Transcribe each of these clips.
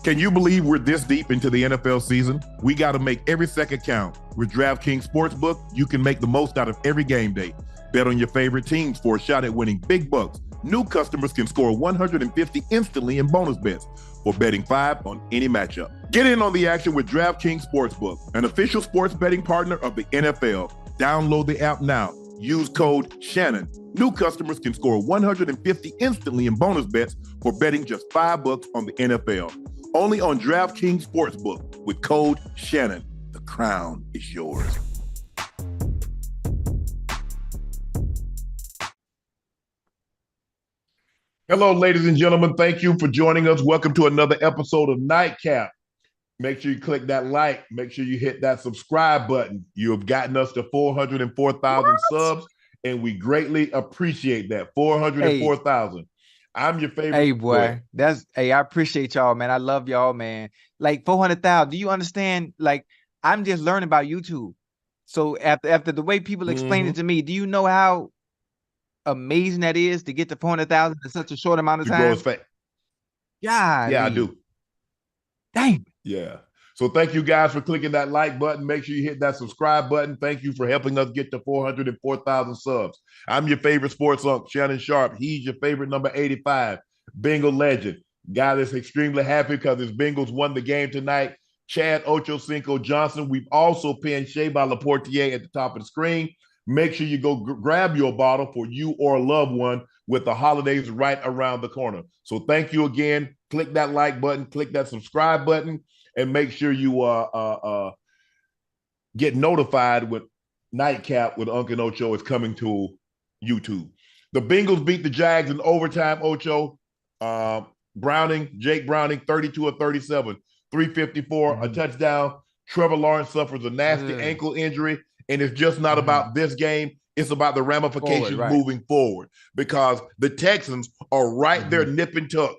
Can you believe we're this deep into the NFL season? We got to make every second count. With DraftKings Sportsbook, you can make the most out of every game day. Bet on your favorite teams for a shot at winning big bucks. New customers can score $150 instantly in bonus bets for betting $5 on any matchup. Get in on the action with DraftKings Sportsbook, an official sports betting partner of the NFL. Download the app now. Use code Shannon. New customers can score $150 instantly in bonus bets for betting just $5 on the NFL. Only on DraftKings Sportsbook with code Shannon. The crown is yours. Hello, ladies and gentlemen. Thank you for joining us. Welcome to another episode of Nightcap. Make sure you click that like. Make sure you hit that subscribe button. You have gotten us to 404,000 subs, and we greatly appreciate that. 404,000. I'm your favorite. Hey, boy. I appreciate y'all, man. I love y'all, man. Like 400,000. Do you understand? Like, I'm just learning about YouTube. So after the way people explain it to me, do you know how amazing that is to get to 400,000 in such a short amount of time? Yeah, I do. Dang. Yeah. So thank you guys for clicking that like button. Make sure you hit that subscribe button. Thank you for helping us get to 404,000 subs. I'm your favorite sports Unc, Shannon Sharpe. He's your favorite number 85, Bengal legend. Guy that's extremely happy because his Bengals won the game tonight. Chad Ochocinco Johnson. We've also pinned Shea by Laportier at the top of the screen. Make sure you go grab your bottle for you or a loved one with the holidays right around the corner. So thank you again. Click that like button, click that subscribe button, and make sure you get notified when Nightcap with Unc and Ocho is coming to YouTube. The Bengals beat the Jags in overtime, Ocho. Jake Browning, 32 of 37, 354, a touchdown. Trevor Lawrence suffers a nasty ankle injury, and it's just not about this game. It's about the ramifications moving forward, because the Texans are right there nip and tuck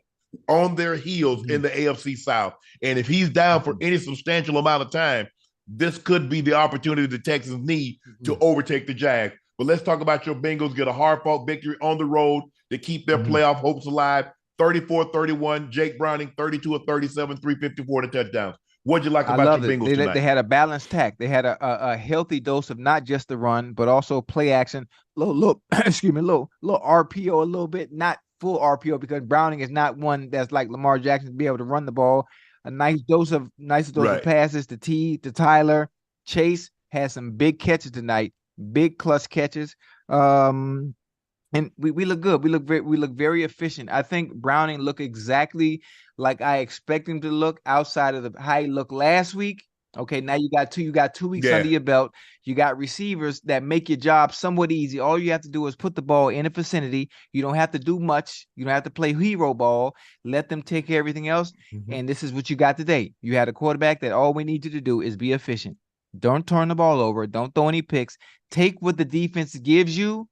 on their heels in the AFC South. And if he's down for any substantial amount of time, this could be the opportunity the Texans need to overtake the Jags. But let's talk about your Bengals get a hard-fought victory on the road to keep their playoff hopes alive. 34-31, Jake Browning, 32 of 37, 354 to touchdowns. What'd you like about your Bengals tonight? They had a balanced tack. They had a healthy dose of not just the run, but also play action. Little RPO a little bit, not full RPO, because Browning is not one that's like Lamar Jackson to be able to run the ball. A nice dose of passes to T, to Tyler. Chase had some big catches tonight, big clutch catches. And we look good. We look very efficient. I think Browning looked exactly like I expect him to look, outside of how he looked last week. Okay, now you got 2 weeks under your belt. You got receivers that make your job somewhat easy. All you have to do is put the ball in the vicinity. You don't have to do much. You don't have to play hero ball. Let them take care of everything else. And this is what you got today. You had a quarterback that all we need you to do is be efficient. Don't turn the ball over. Don't throw any picks. Take what the defense gives you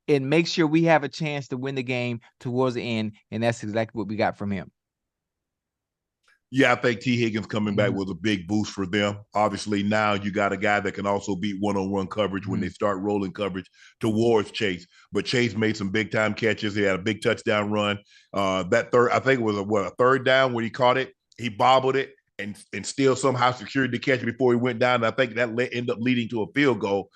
and make sure we have a chance to win the game towards the end. And that's exactly what we got from him. Yeah, I think T. Higgins coming back was a big boost for them. Obviously, now you got a guy that can also beat one-on-one coverage when they start rolling coverage towards Chase. But Chase made some big-time catches. He had a big touchdown run. That third, I think it was a third down when he caught it. He bobbled it and still somehow secured the catch before he went down. And I think that ended up leading to a field goal.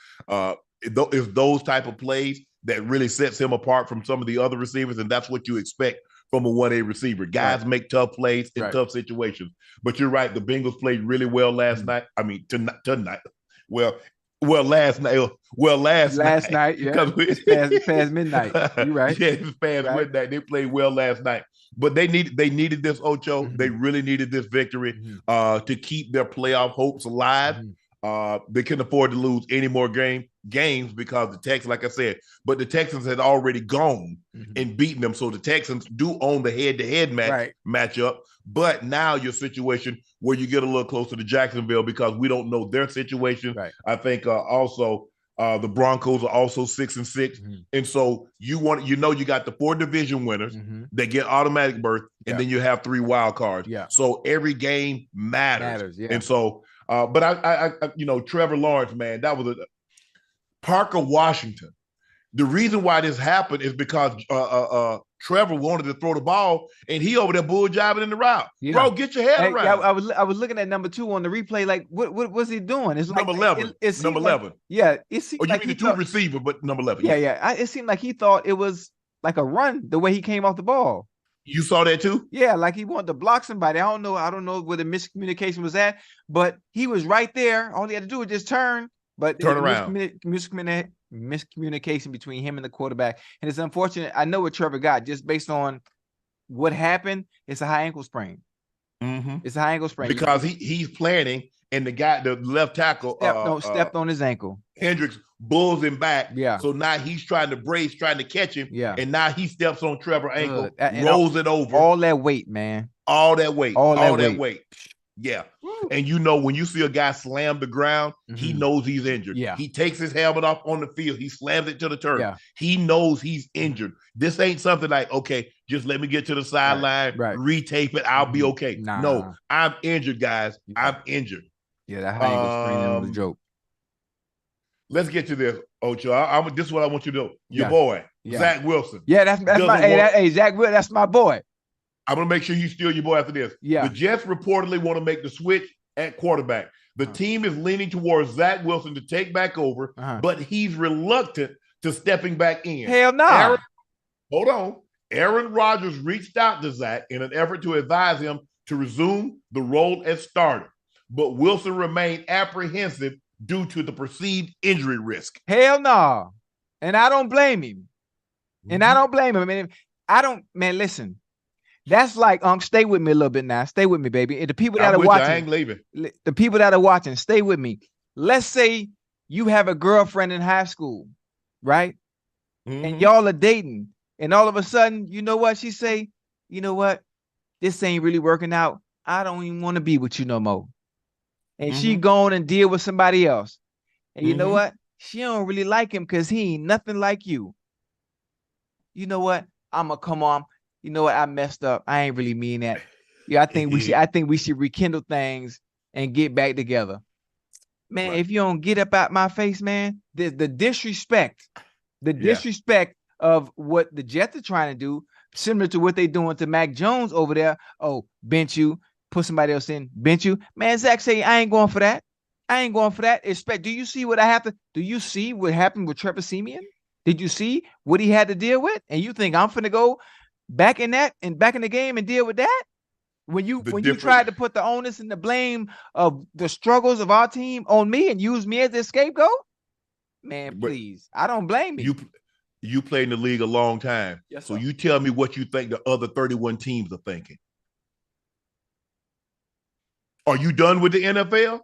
It's those type of plays that really sets him apart from some of the other receivers, and that's what you expect from a 1A receiver. Guys make tough plays in tough situations. But you're right, the Bengals played really well last night. I mean, tonight. Last night, yeah. It's past midnight. You're right. Yeah, it's past midnight. They played well last night. But they needed this, Ocho. They really needed this victory to keep their playoff hopes alive. They couldn't afford to lose any more games because the Texans, like I said, but the Texans had already gone and beaten them. So the Texans do own the head-to-head matchup. But now your situation where you get a little closer to Jacksonville because we don't know their situation. I think also the Broncos are also 6-6. And so you got the 4 division winners that get automatic berth, and then you have 3 wild cards. So every game matters. And so but I Trevor Lawrence, man, that was Parker Washington The reason why this happened is because Trevor wanted to throw the ball, and he over there bull jabbing in the route. Yeah. Bro, get your head around. Yeah, I was looking at number 2 on the replay. Like, what was he doing? It's number like 11. Number 11. Yeah, it seemed you mean the 2 receiver, but number 11. Yeah. It seemed like he thought it was like a run the way he came off the ball. You saw that too? Yeah, like he wanted to block somebody. I don't know where the miscommunication was at, but he was right there. All he had to do was just turn. But turn around. Miscommunication between him and the quarterback. And it's unfortunate. I know what Trevor got just based on what happened. It's a high ankle sprain. Mm-hmm. It's a high ankle sprain. Because he's planning, and the left tackle stepped on his ankle. Hendricks bulls him back. Yeah. So now he's trying to brace, trying to catch him. Yeah. And now he steps on Trevor's ankle, rolls it over. All that weight, man. All that weight. All that weight. Yeah. Woo. And when you see a guy slam the ground, he knows he's injured. Yeah. He takes his helmet off on the field. He slams it to the turf. Yeah. He knows he's injured. This ain't something like, okay, just let me get to the sideline, retape it. I'll be okay. No, I'm injured, guys. I'm injured. Yeah, that high ankle sprain was a joke. Let's get to this, Ocho. This is what I want you to do. Your boy, Zach Wilson. Yeah, that's my Zach Wilson. That's my boy. I'm going to make sure you steal your boy after this. Yeah. The Jets reportedly want to make the switch at quarterback. The team is leaning towards Zach Wilson to take back over, but he's reluctant to stepping back in. Hell no. Hold on. Aaron Rodgers reached out to Zach in an effort to advise him to resume the role as starter, but Wilson remained apprehensive due to the perceived injury risk. Hell no. And I don't blame him. Man, listen. That's like, stay with me a little bit now. Stay with me, baby. The people that are watching, I ain't leaving. The people that are watching, stay with me. Let's say you have a girlfriend in high school, right? And y'all are dating. And all of a sudden, you know what? She say, you know what? This ain't really working out. I don't even want to be with you no more. And she go on and deal with somebody else. And you know what? She don't really like him because he ain't nothing like you. You know what? I'm going to come on. You know what? I messed up. I ain't really mean that. Yeah, I think we should rekindle things and get back together. Man, if you don't get up out my face, man, the disrespect of what the Jets are trying to do, similar to what they doing to Mac Jones over there. Oh, bench you, put somebody else in, bench you. Man, Zach say, I ain't going for that. Do you see what happened with Trevor Siemian? Did you see what he had to deal with? And you think I'm finna go back in the game and deal with that? When you tried to put the onus and the blame of the struggles of our team on me and use me as a scapegoat, man, please. I don't blame you. You played in the league a long time. Yes, so you tell me what you think the other 31 teams are thinking. Are you done with the NFL?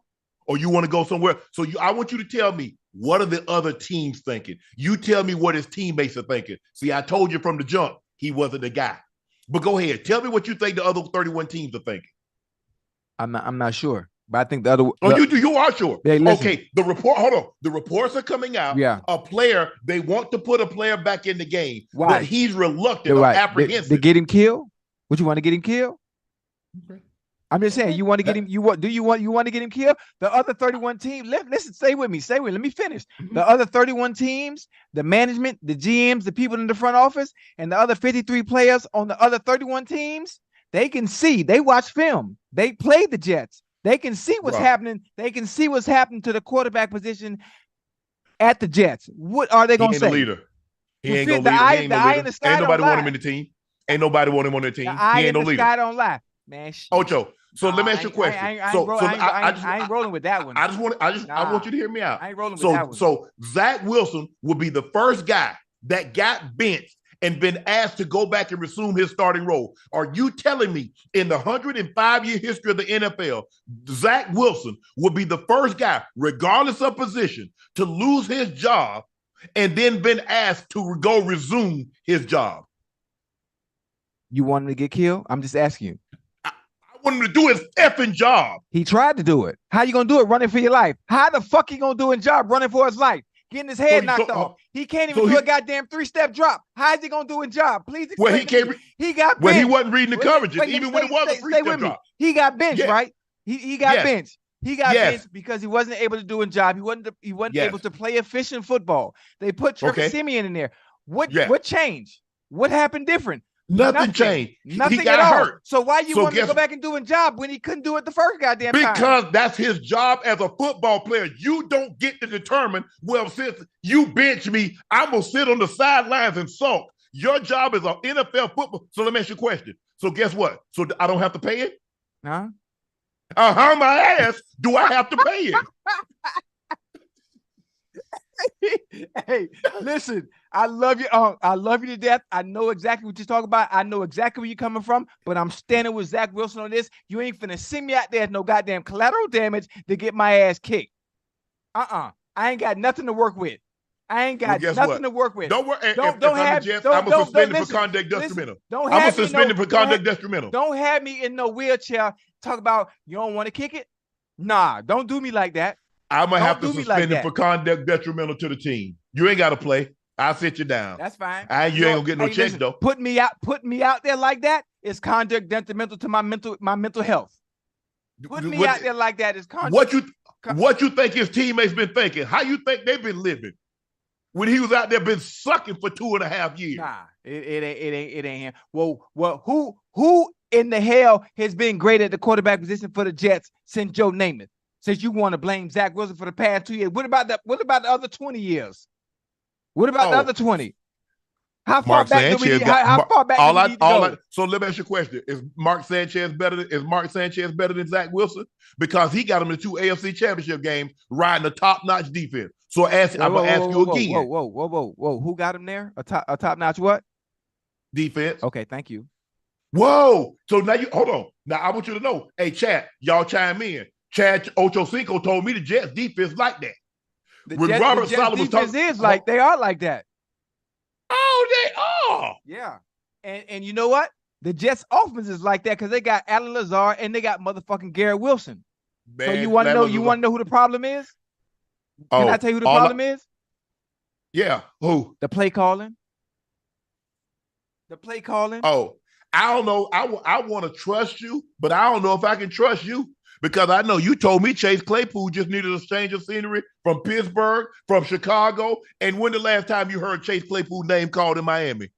Or you want to go somewhere? So I want you to tell me, what are the other teams thinking? You tell me what his teammates are thinking. See, I told you from the jump, he wasn't the guy. But go ahead. Tell me what you think the other 31 teams are thinking. I'm not sure. But I think the other. You are sure. Yeah, okay. Hold on. The reports are coming out. Yeah. They want to put a player back in the game. Why? But he's reluctant or apprehensive. To get him killed? Would you want to get him killed? Okay. I'm just saying, you want to get him. You want to get him killed? The other 31 teams. Listen, stay with me. Let me finish. The other 31 teams, the management, the GMs, the people in the front office, and the other 53 players on the other 31 teams, they can see. They watch film. They play the Jets. They can see what's happening. They can see what's happening to the quarterback position at the Jets. What are they going to say? He ain't the leader. He ain't going to lead. Ain't nobody want him in the team. Ain't nobody want him on their team. He ain't no leader. The sky don't lie, man. Ocho. So let me ask you a question. I ain't rolling with that one. I want you to hear me out. I ain't rolling with that one. So Zach Wilson will be the first guy that got benched and been asked to go back and resume his starting role. Are you telling me in the 105-year history of the NFL, Zach Wilson will be the first guy, regardless of position, to lose his job and then been asked to go resume his job? You want him to get killed? I'm just asking you. I want him to do his effing job. He tried to do it. How you gonna do it running for your life? How the fuck he gonna do his job running for his life? Getting his head knocked off. He can't even do a goddamn 3-step drop. How is he gonna do his job? Please explain. He got benched. He wasn't reading the coverages, even when it was a 3-step drop. He got benched, right? He got benched. He got benched because he wasn't able to do a job. He wasn't able to play efficient football. They put Trevor Siemian in there. What changed? What happened different? Nothing changed. Nothing he got at all. hurt. So why you want to go back and do a job when he couldn't do it the first goddamn time? Because that's his job as a football player. You don't get to determine, well, since you bench me, I'm going to sit on the sidelines and sulk. Your job is an NFL football. So let me ask you a question. So guess what? So I don't have to pay it? Huh? My ass. Do I have to pay it? Hey, listen, I love you. I love you to death. I know exactly what you're talking about. I know exactly where you're coming from, but I'm standing with Zach Wilson on this. You ain't finna send me out there no goddamn collateral damage to get my ass kicked. I ain't got nothing to work with. I ain't got nothing to work with. Don't worry. Don't have me. I'm going to suspend him for conduct detrimental. I'm going to suspend him for conduct detrimental. Don't have me in no wheelchair. Talk about you don't want to kick it. Nah, don't do me like that. I'm going to have to suspend him for conduct detrimental to the team. You ain't got to play. I'll sit you down. That's fine. You ain't going to get no checks, though. Put me out there like that is conduct detrimental to my mental health. Put me out there like that is conduct. What you think his teammates been thinking? How you think they've been living? When he was out there been sucking for 2.5 years. Nah, it ain't him. Well, who in the hell has been great at the quarterback position for the Jets since Joe Namath? Since you want to blame Zach Wilson for the past 2 years, what about the other 20 years? What about the other 20? How far back do we need? How far back do we need to go? So let me ask you a question: Is Mark Sanchez better than Zach Wilson? Because he got him in 2 AFC Championship games, riding a top-notch defense. So I'm gonna ask you again. Whoa! Who got him there? A top-notch what? Defense. Okay, thank you. Whoa! So now hold on. Now I want you to know. Hey, Chad, y'all chime in. Chad Ochocinco told me the Jets defense like that. The Jets defense is like they are like that. Oh, they are. Yeah. And you know what? The Jets offense is like that because they got Alan Lazard and they got motherfucking Garrett Wilson. Man, so you want to know who the problem is? Can I tell you who the problem is? Yeah. Who? The play calling. The play calling. Oh, I don't know. I want to trust you, but I don't know if I can trust you. Because I know you told me Chase Claypool just needed a change of scenery from Pittsburgh, from Chicago. And when the last time you heard Chase Claypool's name called in Miami?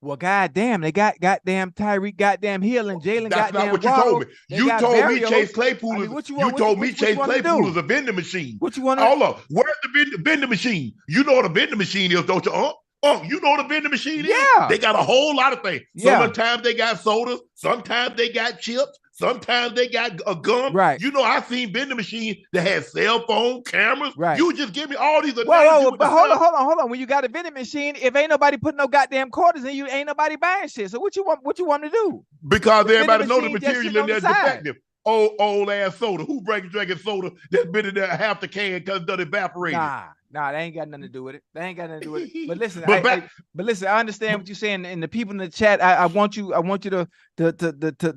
Well, goddamn, they got goddamn Tyreek, goddamn Hill, and Jalen. That's not what you told me. You told me Chase Claypool is a vending machine. What you want? Hold on. Where's the vending machine? You know what a vending machine is, don't you? You know what a vending machine is? Yeah. They got a whole lot of things. Sometimes they got sodas. Sometimes they got chips. Sometimes they got a gum. Right. You know, I've seen vending machines that had cell phone cameras. Right. You just give me all these. But hold on. When you got a vending machine, if ain't nobody putting no goddamn quarters in you, ain't nobody buying shit. So what you want to do? Because everybody know the material in there is defective. Old ass soda. Who drinking soda that's been in there half the can because it done evaporated? Nah, they ain't got nothing to do with it. But listen, I understand what you're saying, and the people in the chat, I want you to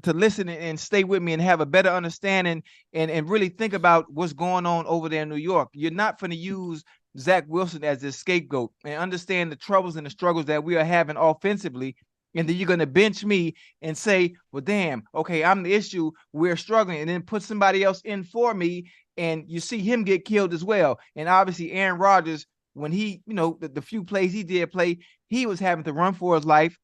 listen and stay with me and have a better understanding and really think about what's going on over there in New York. You're not going to use Zach Wilson as a scapegoat and understand the troubles and the struggles that we are having offensively. And then you're going to bench me and say, well, damn, okay, I'm the issue. We're struggling. And then put somebody else in for me. And you see him get killed as well. And obviously Aaron Rodgers, when he, the few plays he did play, he was having to run for his life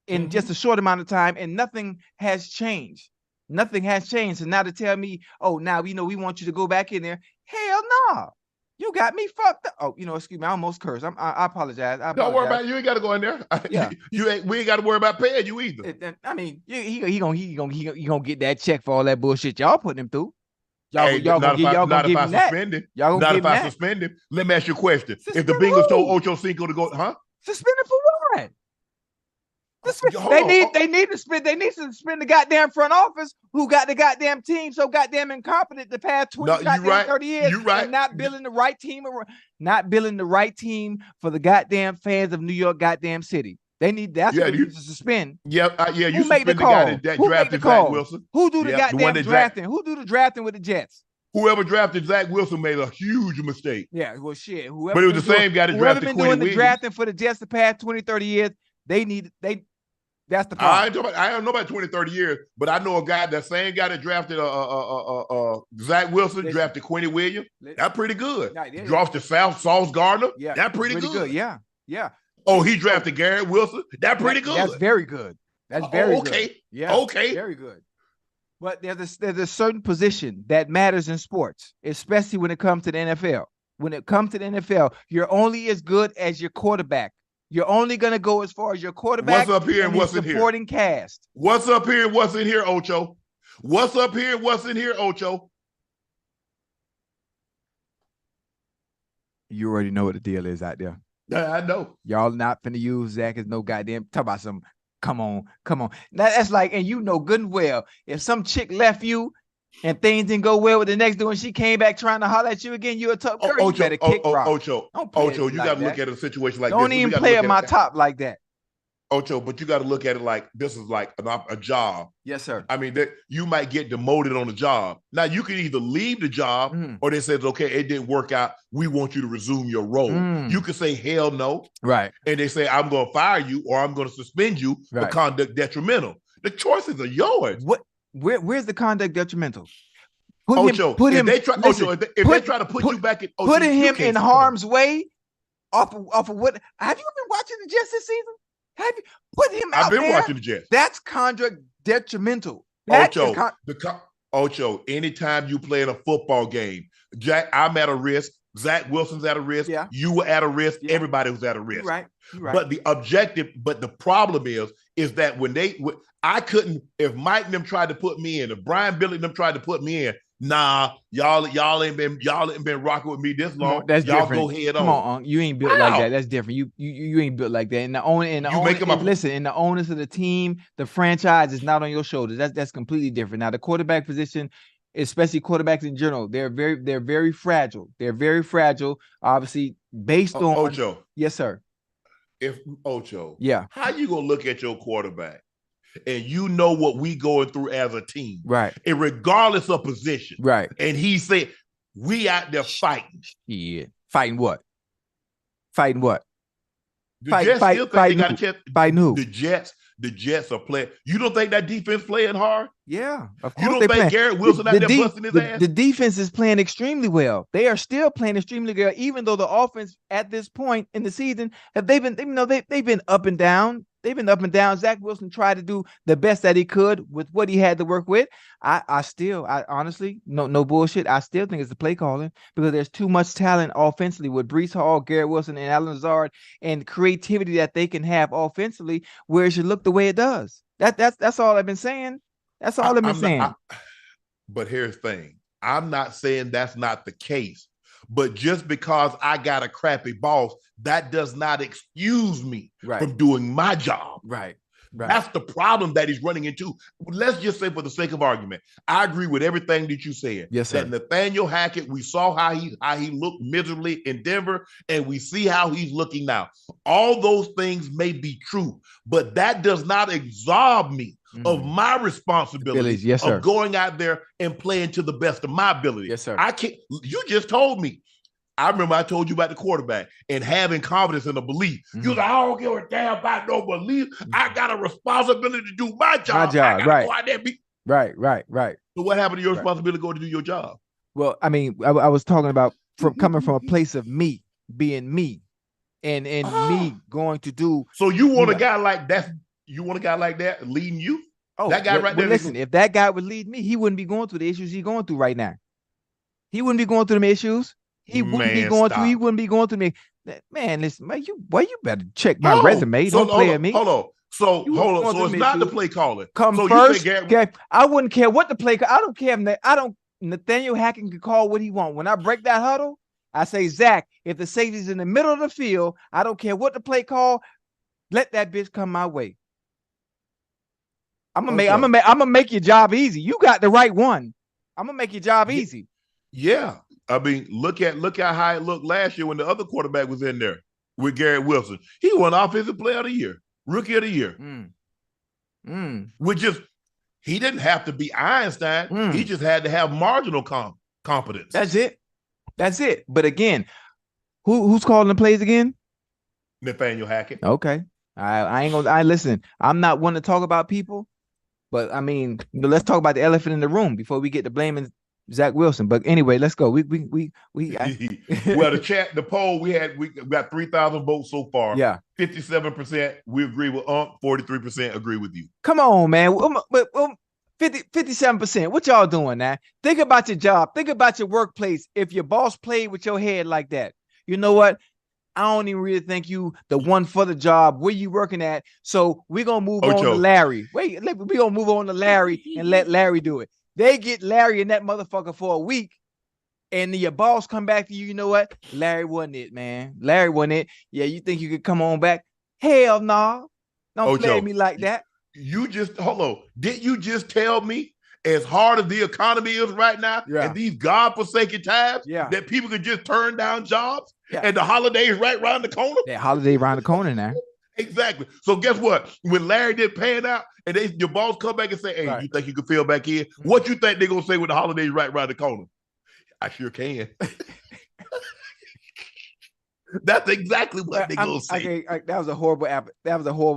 in just a short amount of time. And nothing has changed. Nothing has changed. And now to tell me, oh, now, we want you to go back in there. Hell no. You got me fucked up. Oh, excuse me. I almost cursed. I apologize. Don't worry about it. You ain't got to go in there. Yeah. We ain't got to worry about paying you either. I mean, he gonna get that check for all that bullshit y'all putting him through. Y'all gonna give him that. Y'all gonna give him that. Suspend him. Let me ask you a question. If the Bengals told Ochocinco to go, suspend him for what? They need to suspend the goddamn front office who got the goddamn team so goddamn incompetent the past 30 years. You right. And not building the right team for the goddamn fans of New York goddamn city. They need to suspend. You Who made the call? That drafted Zach Wilson. Who do the goddamn drafting? Who do the drafting with the Jets? Whoever drafted Zach Wilson made a huge mistake. Yeah, well, shit. But it was the same guy that drafted Quinn Williams. Whoever been doing the drafting for the Jets the past 20, 30 years, they That's the problem. I don't know about 20, 30 years, but I know a guy, that same guy that drafted Zach Wilson, drafted Quentin Williams. That's pretty good. Drafted Sauce Gardner. Yeah, that's pretty good. Yeah, yeah. Oh, he drafted Garrett Wilson. That's pretty good. That's very good. That's very okay. good. Yeah, okay. Very good. But there's a certain position that matters in sports, especially when it comes to the NFL. When it comes to the NFL, you're only as good as your quarterback. You're only going to go as far as your quarterback. What's up here and what's in here? Supporting cast. What's up here and what's in here, Ocho? What's up here and what's in here, Ocho? You already know what the deal is out there. Yeah, I know. Y'all not finna use Zach as no goddamn. Talk about some. Come on. Now that's like, and you know good and well, if some chick left you and things didn't go well with the next dude and she came back trying to holler at you again, you're a tough girl. You better kick rock. Ocho, you got to look at a situation like this. Don't even play at my top like that. Ocho, but you got to look at it like this is like a job. Yes, sir. I mean, you might get demoted on the job. Now, you can either leave the job or they says, okay, it didn't work out. We want you to resume your role. You can say, hell no. Right. And they say, I'm going to fire you or I'm going to suspend you for conduct detrimental. The choices are yours. Where's the conduct detrimental? If they try to put you back in, putting him in harm's way off of what? Have you been watching the Jets this season? Have you put him out there? I've been watching the Jets. That's conduct detrimental. Ocho, anytime you play in a football game, Jack, I'm at a risk. Zach Wilson's at a risk. Yeah. You were at a risk. Yeah. Everybody was at a risk. You're right. But the problem is that I couldn't, if Mike and them tried to put me in, if Brian Billy and them tried to put me in, nah, y'all ain't been rocking with me this long. That's y'all different. Go head on. Come on, you ain't built like that. That's different. You ain't built like that. And the onus of the team, the franchise is not on your shoulders. That's completely different. Now the quarterback position, especially quarterbacks in general, they're very fragile. They're very fragile. Obviously, based on Ocho. Yes, sir. How you gonna look at your quarterback and you know what we going through as a team, right? And regardless of position, right? And he said, "We out there fighting." Yeah, fighting what? Fighting what? The Jets still think they got a chance. Fighting who? The Jets are playing. You don't think that defense playing hard? Yeah, of course. You don't think Garrett Wilson out there busting his ass? The defense is playing extremely well. They are still playing extremely well, even though the offense at this point in the season they've been up and down. They've been up and down. Zach Wilson tried to do the best that he could with what he had to work with. I honestly, no bullshit. I still think it's the play calling because there's too much talent offensively with Breece Hall, Garrett Wilson, and Alan Lazard, and creativity that they can have offensively where it should look the way it does. That's all I've been saying. That's all I've been saying. But here's the thing. I'm not saying that's not the case. But just because I got a crappy boss, that does not excuse me from doing my job. Right. That's the problem that he's running into. Let's just say, for the sake of argument, I agree with everything that you said. Yes, sir. That Nathaniel Hackett, we saw how he looked miserably in Denver, and we see how he's looking now. All those things may be true, but that does not absolve me of my responsibility of going out there and playing to the best of my ability. Yes, sir. I can't. You just told me. I remember I told you about the quarterback and having confidence and a belief. You was like, I don't give a damn about no belief. I got a responsibility to do my job. I gotta go out there and be. Right. So what happened to your responsibility to go to do your job? Well, I mean, I was talking about coming from a place of me being me and me going to do. So you want a guy like that? You want a guy like that leading you? Oh, that guy right there. Listen, if that guy would lead me, he wouldn't be going through the issues he's going through right now. He wouldn't be going through them issues. He wouldn't be going through me. Man, listen, man, you better check my resume. Don't play at me. Hold on. So it's not the play calling. Come first. Okay. I wouldn't care what the play. I don't care. Nathaniel Hackett can call what he wants. When I break that huddle, I say, Zach, if the safety's in the middle of the field, I don't care what the play call. Let that bitch come my way. I'm gonna make your job easy. You got the right one. I'm gonna make your job easy. Yeah. I mean, look at how it looked last year when the other quarterback was in there with Garrett Wilson. He won Offensive Player of the Year, Rookie of the Year. He didn't have to be Einstein. He just had to have marginal competence. That's it. But again, who's calling the plays again? Nathaniel Hackett. Okay. I ain't gonna. I listen. I'm not one to talk about people, but I mean, let's talk about the elephant in the room before we get to blaming Zach Wilson. But anyway, let's go. Well, the poll we got 3,000 votes so far. Yeah, 57% we agree with Unc, 43% agree with you. Come on, man. But 57%. What y'all doing now? Think about your job. Think about your workplace. If your boss played with your head like that, you know what? I don't even really think you the one for the job. Where you working at? So we're gonna move on to Larry. We're gonna move on to Larry and let Larry do it. They get Larry and that motherfucker for a week, and then your boss come back to you. You know what? Larry wasn't it, man. Larry wasn't it. Yeah, you think you could come on back? Hell no. Don't play me like that. You just hold on. Didn't you just tell me, as hard as the economy is right now, and these godforsaken times, that people could just turn down jobs, and the holidays right around the corner? That holiday around the corner now. Exactly. So guess what? When Larry did pan out, and your boss come back and say, "Hey, you think you can fill back in?" What you think they're gonna say when the holidays right around the corner? I sure can. That's exactly what they're gonna say. That was a horrible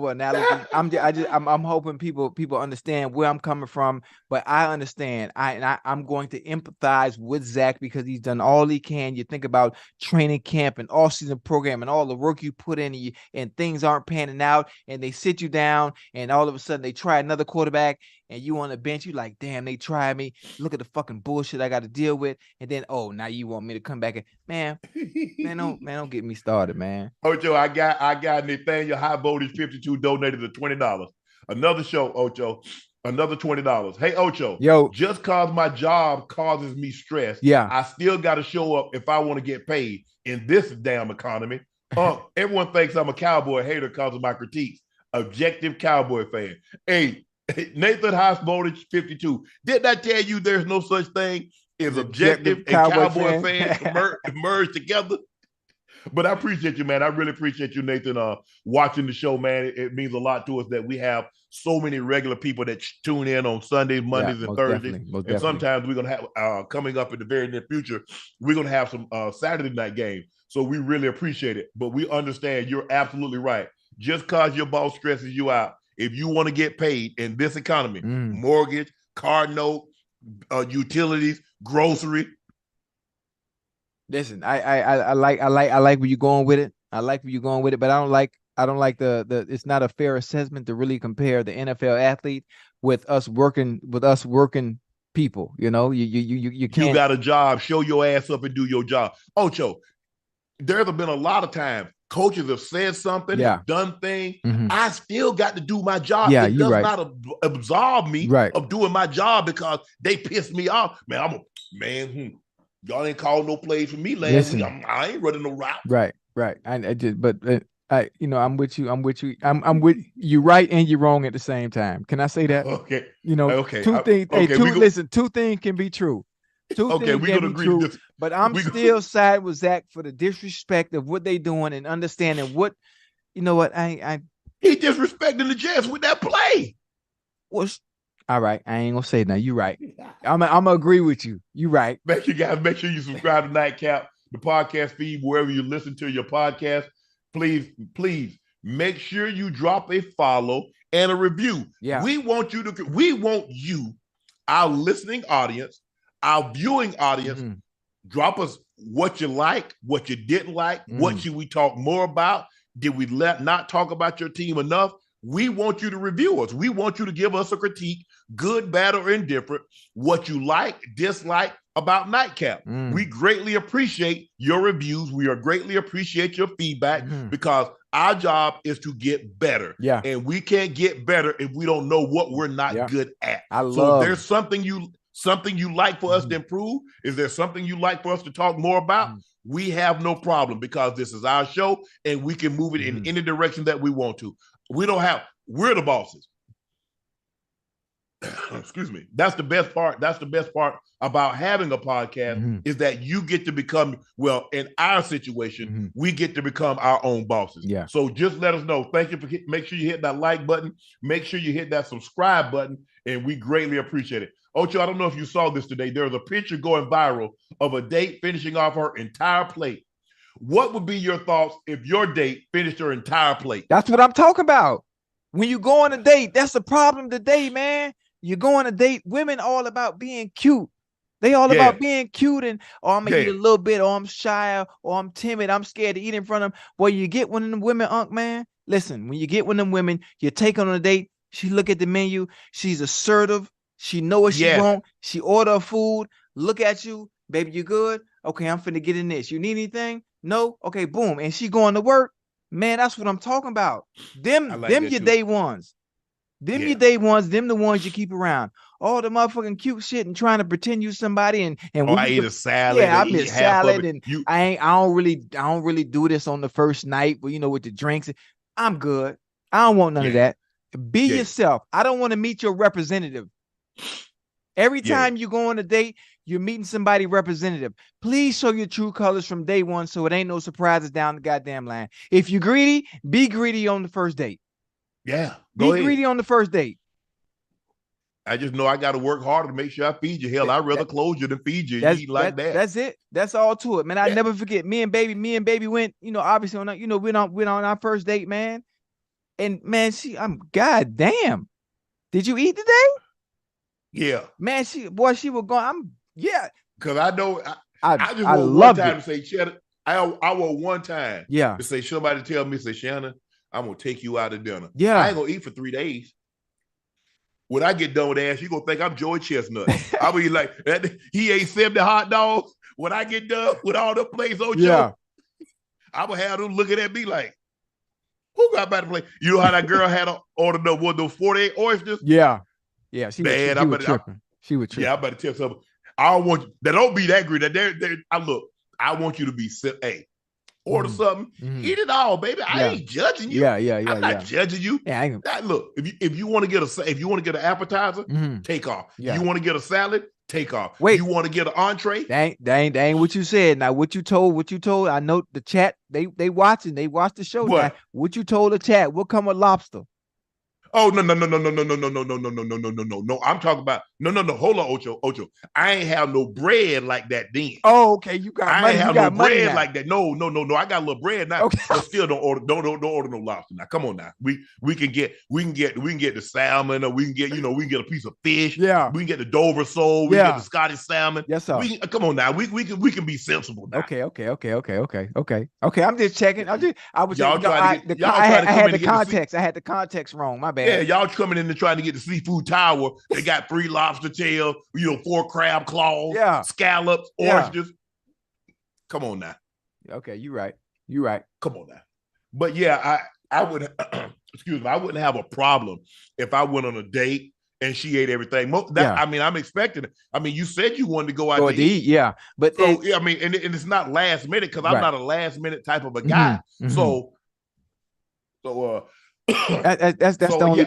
analogy. I'm hoping people understand where I'm coming from, but I understand. I'm going to empathize with Zach because he's done all he can. You think about training camp and all-season program and all the work you put in, and things aren't panning out, and they sit you down, and all of a sudden they try another quarterback, and you on the bench, you like, damn, they tried me. Look at the fucking bullshit I got to deal with, and then now you want me to come back and don't get me started, man. Ocho, I got Nathaniel High Voltage 52 donated to $20. Another show, Ocho. Another $20. Hey, Ocho. Yo. Just cause my job causes me stress, I still got to show up if I want to get paid in this damn economy. Everyone thinks I'm a Cowboy hater because of my critiques. Objective Cowboy fan. Hey, Nathan High Voltage 52. Didn't I tell you there's no such thing as objective and Cowboy fans merge together? But I appreciate you, man. I really appreciate you, Nathan, watching the show, man. It means a lot to us that we have so many regular people that tune in on Sundays, Mondays, and Thursdays. Definitely. And sometimes we're going to have, coming up in the very near future, we're going to have some Saturday night games. So we really appreciate it. But we understand you're absolutely right. Just because your boss stresses you out, if you want to get paid in this economy, mortgage, car note, utilities, grocery. Listen, I like where you're going with it. I like where you're going with it, but I don't like the it's not a fair assessment to really compare the NFL athlete with us working people. You know, you can't. You got a job, show your ass up and do your job. Ocho, there have been a lot of times coaches have said something, have done things. I still got to do my job. It does not absolve me of doing my job because they pissed me off. Man, y'all ain't called no plays for me last week. I ain't running no route. Right. I'm with you. I'm with you right and you're wrong at the same time. Can I say that? Okay. Two things. Two things can be true. Two things can be true. But I'm still siding with Zach for the disrespect of what they doing and understanding what, he disrespecting the Jets with that play. All right, I ain't gonna say that. You right. I'm gonna agree with you. You right. Make sure you subscribe to Nightcap, the podcast feed, wherever you listen to your podcast. Please make sure you drop a follow and a review. Yeah. We want you, our listening audience, our viewing audience, drop us what you like, what you didn't like, what should we talk more about? Did we not talk about your team enough? We want you to review us. We want you to give us a critique, good, bad, or indifferent, what you like, dislike about Nightcap. We greatly appreciate your reviews. We greatly appreciate your feedback because our job is to get better. Yeah. And we can't get better if we don't know what we're not good at. So if there's something you like for us to improve, is there something you like for us to talk more about? We have no problem because this is our show and we can move it in any direction that we want to. We're the bosses. Excuse me. That's the best part. That's the best part about having a podcast is that you get to become, in our situation, we get to become our own bosses. Yeah. So just let us know. Thank you for make sure you hit that like button. Make sure you hit that subscribe button, and we greatly appreciate it. Ocho, I don't know if you saw this today. There was a picture going viral of a date finishing off her entire plate What would be your thoughts if your date finished her entire plate? That's what I'm talking about. When you go on a date, that's the problem today, man. You go on a date, women all about being cute. They all about being cute and, oh, I'm going to eat a little bit, or I'm shy, or I'm timid, I'm scared to eat in front of them. Boy, you get one of them women, Unc, man. Listen, when you get one of them women, you take on a date, she look at the menu, she's assertive, she know what she want, she order food, look at you, baby, you good? Okay, I'm finna get in this. You need anything? No? Okay, boom. And she going to work. Man, that's what I'm talking about. Them your day ones. Them your day ones, them the ones you keep around. All the motherfucking cute shit and trying to pretend you somebody and I eat a salad. Yeah, I eat salad and I don't really do this on the first night, but with the drinks. I'm good. I don't want none of that. Be yourself. I don't want to meet your representative. Every time you go on a date, you're meeting somebody representative. Please show your true colors from day one so it ain't no surprises down the goddamn line. If you're greedy, be greedy on the first date. Yeah. Be greedy on the first date. I just know I got to work harder to make sure I feed you. Hell, I'd rather close you than feed you. You eat like that. That's it. That's all to it, man. I never forget. Me and baby went, obviously on, went on our first date, man. And man, goddamn. Did you eat today? Yeah. Man, she was going. Because I know I just want one time to say, Shannon, I want one time to say, somebody tell me, say, Shannon, I'm going to take you out to dinner. Yeah. I ain't going to eat for 3 days. When I get done with ass, you going to think I'm Joey Chestnut. I'll be like, he ate 70 hot dogs. When I get done with all the plates, Ocho, I'm going to have them looking at me like, who got about to play? You know how that girl had ordered those 48 oysters? Yeah. Yeah, she was tripping. She was tripping. Yeah, I better tell something. I don't want you, that don't be that great. I want you to be, hey, order something, eat it all, baby. I ain't judging you. I'm not judging you. Yeah, look, if you want to get an appetizer, take off. Yeah. You want to get a salad, take off. Wait, you want to get an entree? That ain't what you said. Now, what you told. I know the chat. They watching. They watch the show. What? Now, what you told the chat? What come with lobster? Oh, no. I'm talking about no. Hold on, Ocho. I ain't have no bread like that then. Oh, okay. You got I money. ain't have no bread now. like that. No. I got a little bread now. Okay. But still don't order no lobster now. Come on now. We can get the salmon, or we can get a piece of fish. Yeah. We can get the Dover sole. We can get the Scottish salmon. Yes, sir. Come on now. We can be sensible now. Okay. I'm just checking. I had the context. I had the context wrong. My bad. Yeah, y'all coming in and trying to get the seafood tower. They got 3 lobster tails, 4 crab claws, scallops, oysters. Come on now. Okay, you're right. Come on now. But I would, excuse me, I wouldn't have a problem if I went on a date and she ate everything. I mean, I'm expecting it. I mean, you said you wanted to go out to eat. Yeah. But so, I mean, and it's not last minute because I'm not a last minute type of a guy. So that's the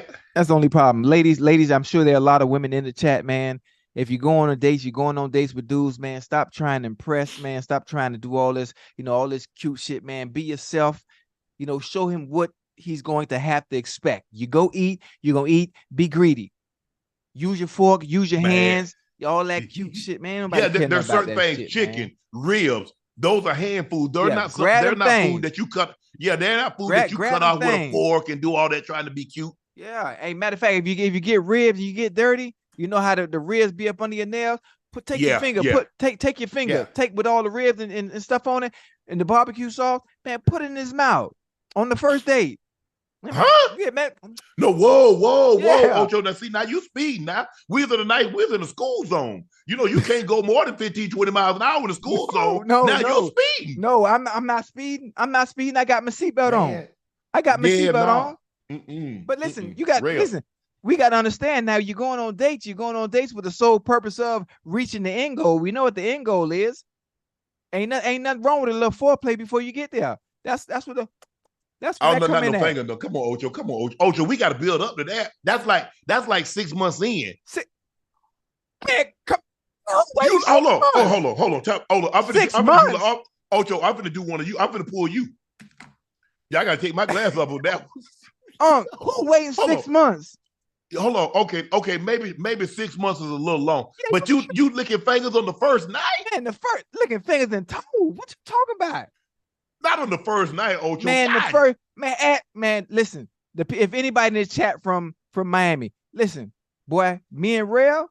only problem. Ladies, I'm sure there are a lot of women in the chat, man. If you go on a date, you're going on dates with dudes, man. Stop trying to impress, man. Stop trying to do all this, all this cute shit, man. Be yourself. Show him what he's going to have to expect. You go eat, you're gonna eat, be greedy. Use your fork, use your hands, all that cute shit, man. There's certain things, shit, chicken, ribs, those are hand food. They're not food that you cut. Yeah, they're not food that you cut off with a fork and do all that trying to be cute. Yeah. Hey, matter of fact, if you get ribs, you get dirty. You know how the ribs be up under your nails. Take your finger, take your finger, take with all the ribs and stuff on it, and the barbecue sauce, man. Put it in his mouth on the first date. Huh? Yeah, man. No, whoa, Ocho. Now, see, now you speeding now. We're in the school zone. You can't go more than 15, 20 miles an hour in the school zone. No, you're speeding. No, I'm not speeding. I got my seatbelt on. I got my seatbelt on. But listen, we got to understand now, you're going on dates with the sole purpose of reaching the end goal. We know what the end goal is. Ain't nothing wrong with a little foreplay before you get there. That's what the That's no finger. No, come on, Ocho. Ocho, we got to build up to that. That's like 6 months in. Man, come hold on. I'm finna, 6 months. Ocho, I'm finna do one of you. I'm finna pull you. Yeah, I gotta take my glass off on that one. Who waiting 6 months? Hold on. Okay. Maybe 6 months is a little long. But you licking fingers on the first night? Man, the first licking fingers and toes. What you talking about? Not on the first night, Ocho. Man, listen. If anybody in the chat from Miami, listen, boy, me and Rail,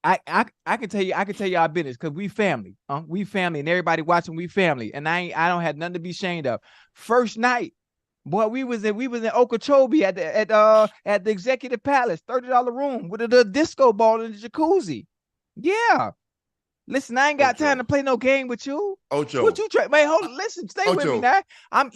I can tell you our business because we family. We family, and everybody watching, we family. And I don't have nothing to be ashamed of. First night, boy, we was in Okeechobee at the Executive Palace, $30 room with a disco ball in the jacuzzi. Yeah. Listen, I ain't got time to play no game with you. Ocho. What you try? Man, hold on. Listen, stay with me now. I'm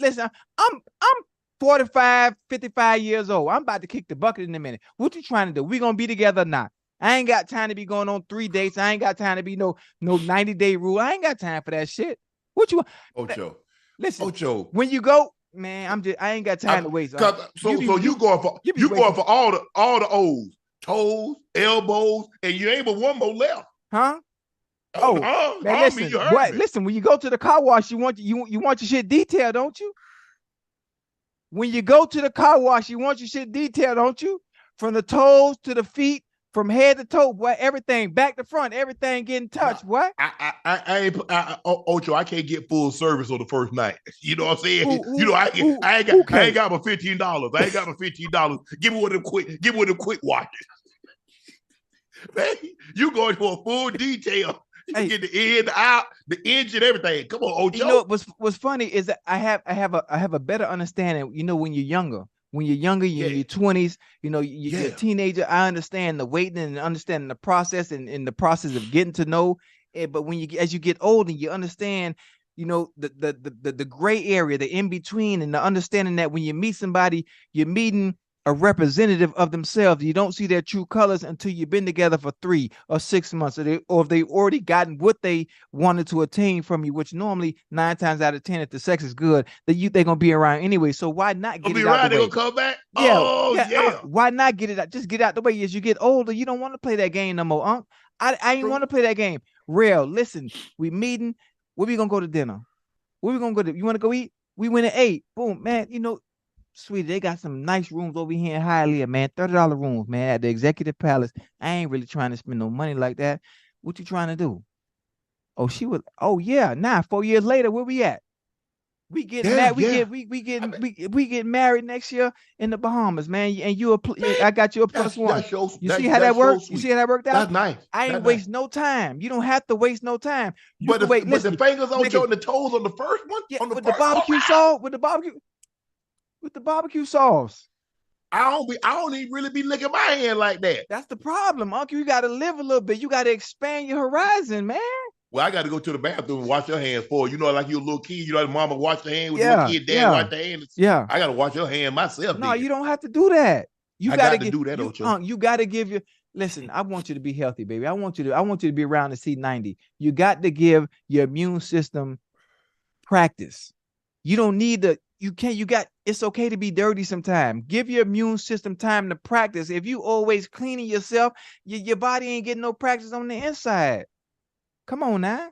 45, 55 years old. I'm about to kick the bucket in a minute. What you trying to do? We gonna be together or not? I ain't got time to be going on 3 dates. I ain't got time to be no 90-day rule. I ain't got time for that shit. What you Ocho? Listen, Ocho. When you go, man, I ain't got time to waste. So you going for all the O's, toes, elbows, and you ain't but one more left. Huh? Man, listen. When you go to the car wash, you want your shit detailed, don't you? When you go to the car wash, you want your shit detailed, don't you? From the toes to the feet, from head to toe, boy, everything, back to front, everything getting touched, what? Ocho, I can't get full service on the first night. You know what I'm saying? I ain't got my $15. I ain't got my $15. Give me one of them quick watches. Man, you going for a full detail. You get the in, the out, the engine, everything. Come on, Ocho. You know what's funny is that I have a better understanding. You know, when you're younger, you're in your 20s, you're a teenager. I understand the waiting and understanding the process and the process of getting to know. But as you get older, you understand, the gray area, the in between, and the understanding that when you meet somebody, you're meeting a representative of themselves. You don't see their true colors until you've been together for 3 or 6 months, or if they've already gotten what they wanted to attain from you, which normally 9 times out of 10, if the sex is good, they're gonna be around anyway. So why not get it out the way? They'll come back. Why not get it out? Just get out the way. As you get older, you don't want to play that game no more, Unc. I ain't want to play that game. Real. Listen, we meeting. Where we gonna go to dinner? Where we gonna go to? You want to go eat? We went and ate. Boom, man. Sweetie, they got some nice rooms over here in Hialeah, man. $30 rooms, man, at the Executive Palace. I ain't really trying to spend no money like that. What you trying to do? Oh, yeah. Now, 4 years later, where we at? We getting married. We get married next year in the Bahamas, man. And I got you a +1. You see how that works? You see how that worked out? That's nice. I ain't waste no time. You don't have to waste no time. But the fingers on and the toes on the first one, with the barbecue sauce, with the barbecue sauce. I don't even really be licking my hand like that. That's the problem, Uncle. You got to live a little bit. You got to expand your horizon, man. Well, I got to go to the bathroom and wash your hands for you. Like you're a little kid. Like mama wash the hand with the little kid, dad wash the hands. Yeah. I got to wash your hand myself. No, you don't have to do that. I got to do that, Ocho. You got to give your... Listen, I want you to be healthy, baby. I want you to be around the C90. You got to give your immune system practice. You don't need it's okay to be dirty sometimes. Give your immune system time to practice. If you always cleaning yourself, your body ain't getting no practice on the inside. Come on now.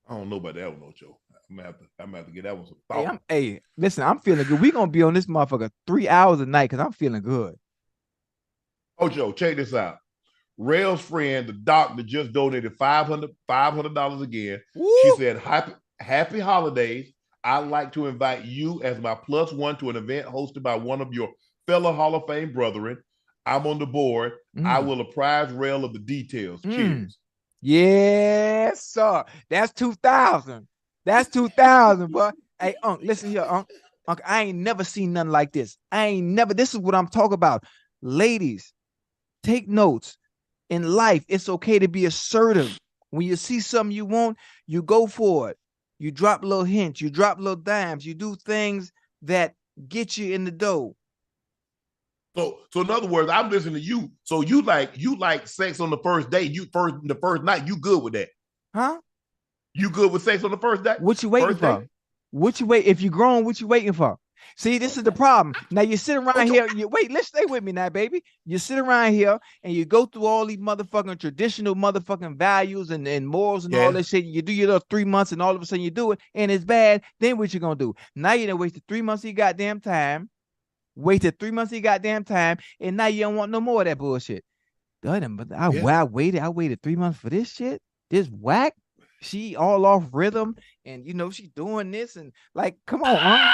I don't know about that one, Ocho. I'm gonna have to get that one some thought. Hey, listen, I'm feeling good. We're gonna be on this motherfucker 3 hours a night because I'm feeling good. Ocho, check this out. Rail's friend, the doctor, just donated $500 again. Woo! She said, happy holidays. I'd like to invite you as my +1 to an event hosted by one of your fellow Hall of Fame brethren. I'm on the board. I will apprise Rail of the details. Cheers. Yes, sir. That's 2,000. That's 2,000, boy. Hey, Unc, listen here, Unc. Unc, I ain't never seen nothing like this. This is what I'm talking about. Ladies, take notes. In life, it's okay to be assertive. When you see something you want, you go for it. You drop little hints, you drop little dimes, you do things that get you in the dough. So in other words, I'm listening to you. So you like sex on the first day. The first night, you good with that? Huh? You good with sex on the first day? What you waiting for? If you're grown, what you waiting for? See, this is the problem. Now you sit around here. Let's stay with me now, baby. You sit around here and you go through all these motherfucking traditional motherfucking values and morals and all that shit. You do your little 3 months and all of a sudden you do it and it's bad. Then what you gonna do? Now you done wasted 3 months of your goddamn time. Waited 3 months of your goddamn time, and now you don't want no more of that bullshit. I waited 3 months for this shit. This whack. She all off rhythm, and she's doing this, and like, come on,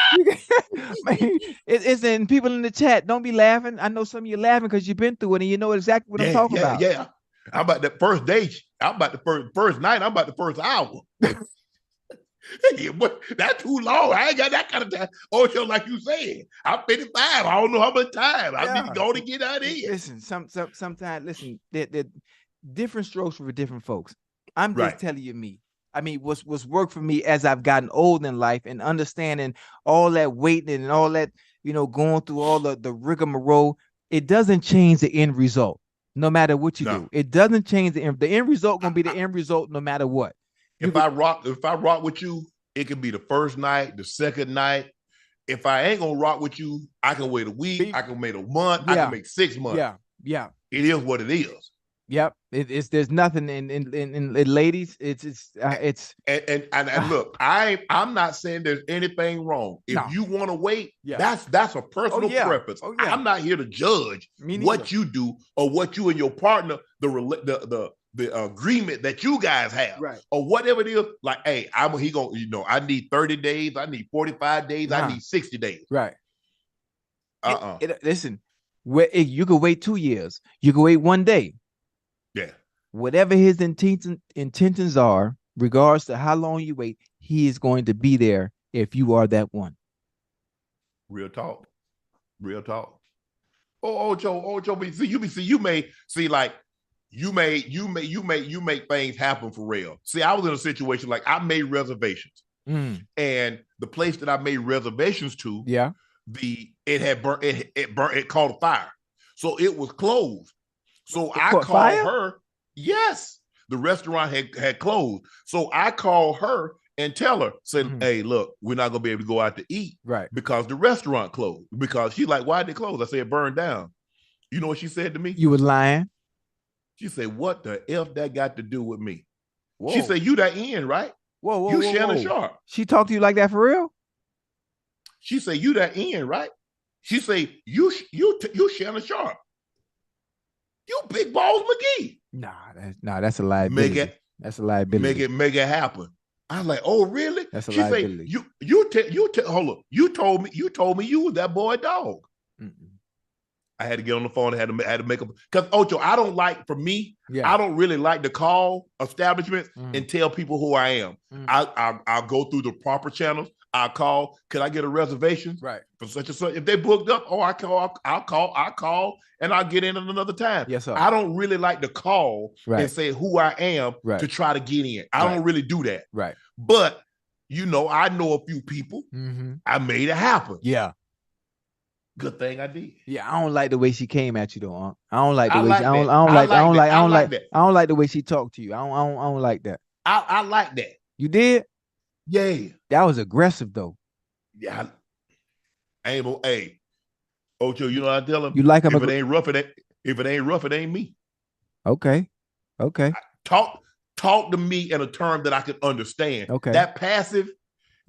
man, it's in people in the chat. Don't be laughing. I know some of you laughing because you've been through it, and you know exactly what I'm talking about. Yeah. I'm about the first day. I'm about the first night. I'm about the first hour. That's too long. I ain't got that kind of time. Ocho, like you said, I'm 55. I don't know how much time. I need to go to get out of here. Listen, sometimes, listen, they're different strokes for different folks. I'm just telling you me. I mean, what's worked for me as I've gotten old in life and understanding all that waiting and all that, going through all the rigmarole, it doesn't change the end result, no matter what you do. It doesn't change the end result. Gonna be the end result, no matter what. If I rock with you, it can be the first night, the second night. If I ain't gonna rock with you, I can wait a week, I can wait a month, I can make 6 months. Yeah. It is what it is. Yep. There's nothing in ladies. It's and look, I'm not saying there's anything wrong. If you want to wait, that's a personal preference. I'm not here to judge what you do or what you and your partner, the agreement that you guys have, or whatever it is. Like, hey, I need 30 days, I need 45 days, I need 60 days. Right. Listen, you could wait 2 years, you could wait 1 day. Yeah. Whatever his intentions are, regards to how long you wait, he is going to be there if you are that one. Real talk. Oh, Ocho, you make things happen for real. See, I was in a situation like I made reservations, and the place that I made reservations to, it caught a fire, so it was closed. So I called her. Yes, the restaurant had closed. So I called her and tell her, said, hey, look, we're not gonna be able to go out to eat, because the restaurant closed. Because she's like, why'd it close? I said, it burned down. You know what she said to me? You was lying. She said, what the F that got to do with me? Whoa. She said, you that Ian, right? Whoa, Shannon Sharpe. She talked to you like that for real? She said, you that Ian, right? She said, you Shannon Sharpe. You Big Balls McGee. Nah, that's a liability. That's a liability. Make it happen. I was like, oh, really? That's a liability. Say, hold up. You told me you was that boy dog. I had to get on the phone and had to make up, because Ocho, I don't like, for me, I don't really like to call establishments and tell people who I am. I'll go through the proper channels. I'll call, can I get a reservation? For such and such. If they booked up, I'll call, and I'll get in at another time. Yes, sir. I don't really like to call and say who I am to try to get in. I don't really do that. But, I know a few people. I made it happen. Yeah. Good thing I did. Yeah, I don't like the way she came at you though, Unc. I don't like the way I don't like the way she talked to you. I don't like that. I like that. You did? Yeah. That was aggressive though. Yeah. Hey, Ocho, you know what I tell him? You like him? If it ain't rough, it ain't me. Okay. Talk to me in a term that I can understand. Okay. That passive.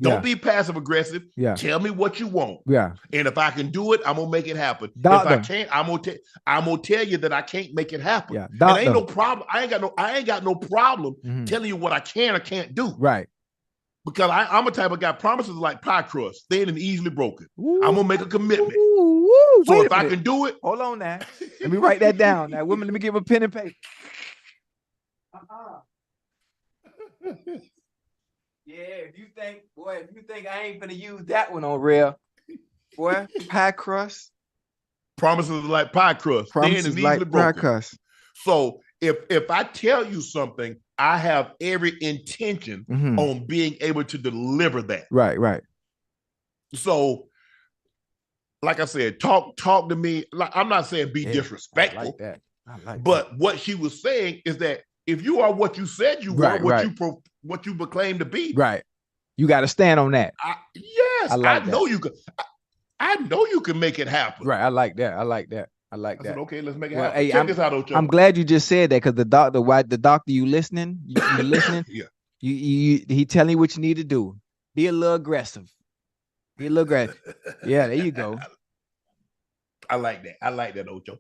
Don't be passive aggressive. Yeah. Tell me what you want. Yeah. And if I can do it, I'm gonna make it happen. If I can't, I'm gonna tell you that I can't make it happen. Yeah. And ain't no problem. I ain't got no problem telling you what I can or can't do. Right. Because I'm a type of guy, promises are like pie crust, thin and easily broken. Ooh. I'm gonna make a commitment. So if I can do it. Hold on now. Let me write that down. Now, women, let me give a pen and paper. Yeah, if you think I ain't gonna use that one on real, boy, pie crust. Promises are like pie crust, thin and easily broken. Pie crust. So if I tell you something, I have every intention on being able to deliver that. Right. So, like I said, talk to me. Like, I'm not saying be disrespectful. I like that. But what she was saying is that if you are what you said you were, what you proclaim to be, you got to stand on that. I know you can. I know you can make it happen. Right. I like that. I said, okay, let's make it happen. Hey, Check this out, Ocho. I'm glad you just said that, because the doctor, you listening? You listening? Yeah. He telling you what you need to do. Be a little aggressive. Yeah, there you go. I like that, Ocho.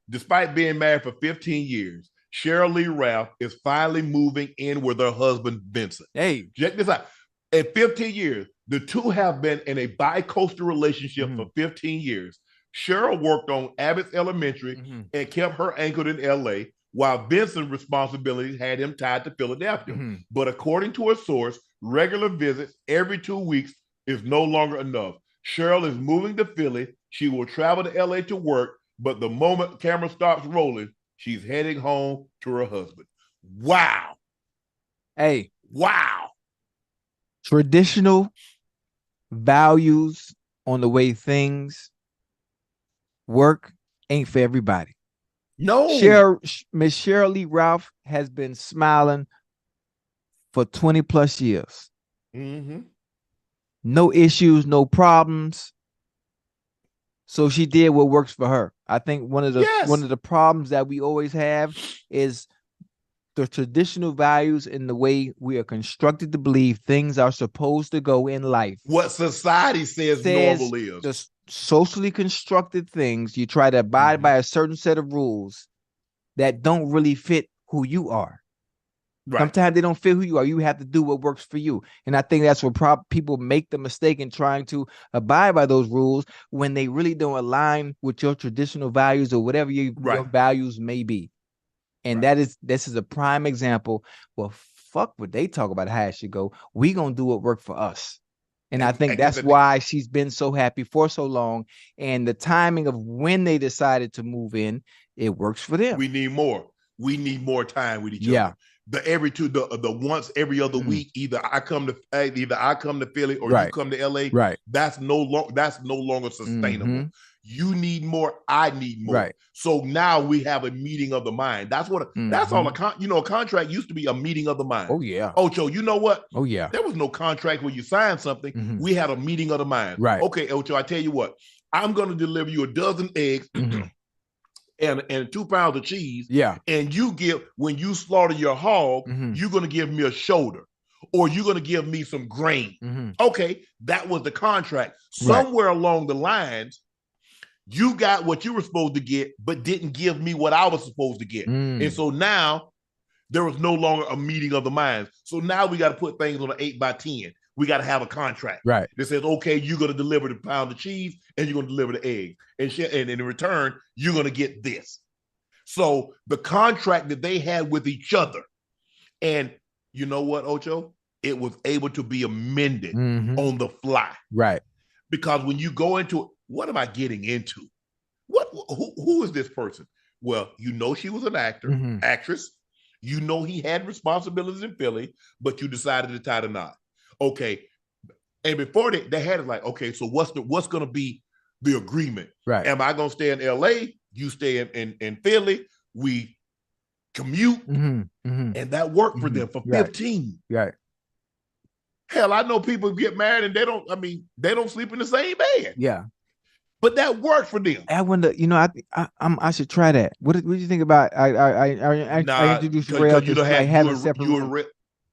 Despite being married for 15 years, Cheryl Lee Ralph is finally moving in with her husband, Vincent. Hey. Check this out. In 15 years, the two have been in a bi-coastal relationship for 15 years. Cheryl worked on Abbott's Elementary and kept her anchored in LA, while Vincent's responsibilities had him tied to Philadelphia. But according to a source, regular visits every 2 weeks is no longer enough. Cheryl is moving to Philly. She will travel to LA to work, but the moment the camera stops rolling, she's heading home to her husband. Wow. Hey. Wow. Traditional values on the way things work ain't for everybody. No. Miss Cheryl Lee Ralph has been smiling for 20 plus years. No issues, no problems. So she did what works for her. I think one of the problems that we always have is the traditional values and the way we are constructed to believe things are supposed to go in life. What society says normal is. The socially constructed things, you try to abide by a certain set of rules that don't really fit who you are. Right. Sometimes they don't fit who you are. You have to do what works for you. And I think that's where people make the mistake in trying to abide by those rules when they really don't align with your traditional values or whatever your values may be. And this is a prime example. Well, fuck what they talk about how it should go. We gonna do what work for us. And I think that's why she's been so happy for so long. And the timing of when they decided to move in, it works for them. We need more. We need more time with each other. The once every other week, either I come to Philly or you come to LA. Right. That's no longer sustainable. You need more. I need more. Right. So now we have a meeting of the mind. That's what. That's all. A contract used to be a meeting of the mind. Oh yeah. Ocho, you know what? Oh yeah. There was no contract where you signed something. We had a meeting of the mind. Right. Okay, Ocho. I tell you what. I'm going to deliver you a dozen eggs. And 2 pounds of cheese. Yeah. And when you slaughter your hog, you're going to give me a shoulder or you're going to give me some grain. Okay. That was the contract. Somewhere along the lines, you got what you were supposed to get, but didn't give me what I was supposed to get. And so now there was no longer a meeting of the minds. So now we got to put things on an 8x10. We got to have a contract that says, okay, you're going to deliver the pound of cheese and you're going to deliver the egg. And in return, you're going to get this. So the contract that they had with each other, and you know what, Ocho? It was able to be amended on the fly. Right. Because when you go into it, what am I getting into? Who is this person? Well, you know she was an actress. You know he had responsibilities in Philly, but you decided to tie the knot. Okay. And before they had it like, okay, so what's going to be the agreement? Right. Am I going to stay in LA? You stay in Philly. We commute. And that worked for them for 15. Right. Hell, I know people get married and they don't sleep in the same bed. Yeah. But that worked for them. I wonder, I should try that. What do you think about I introduced Rail to having separate.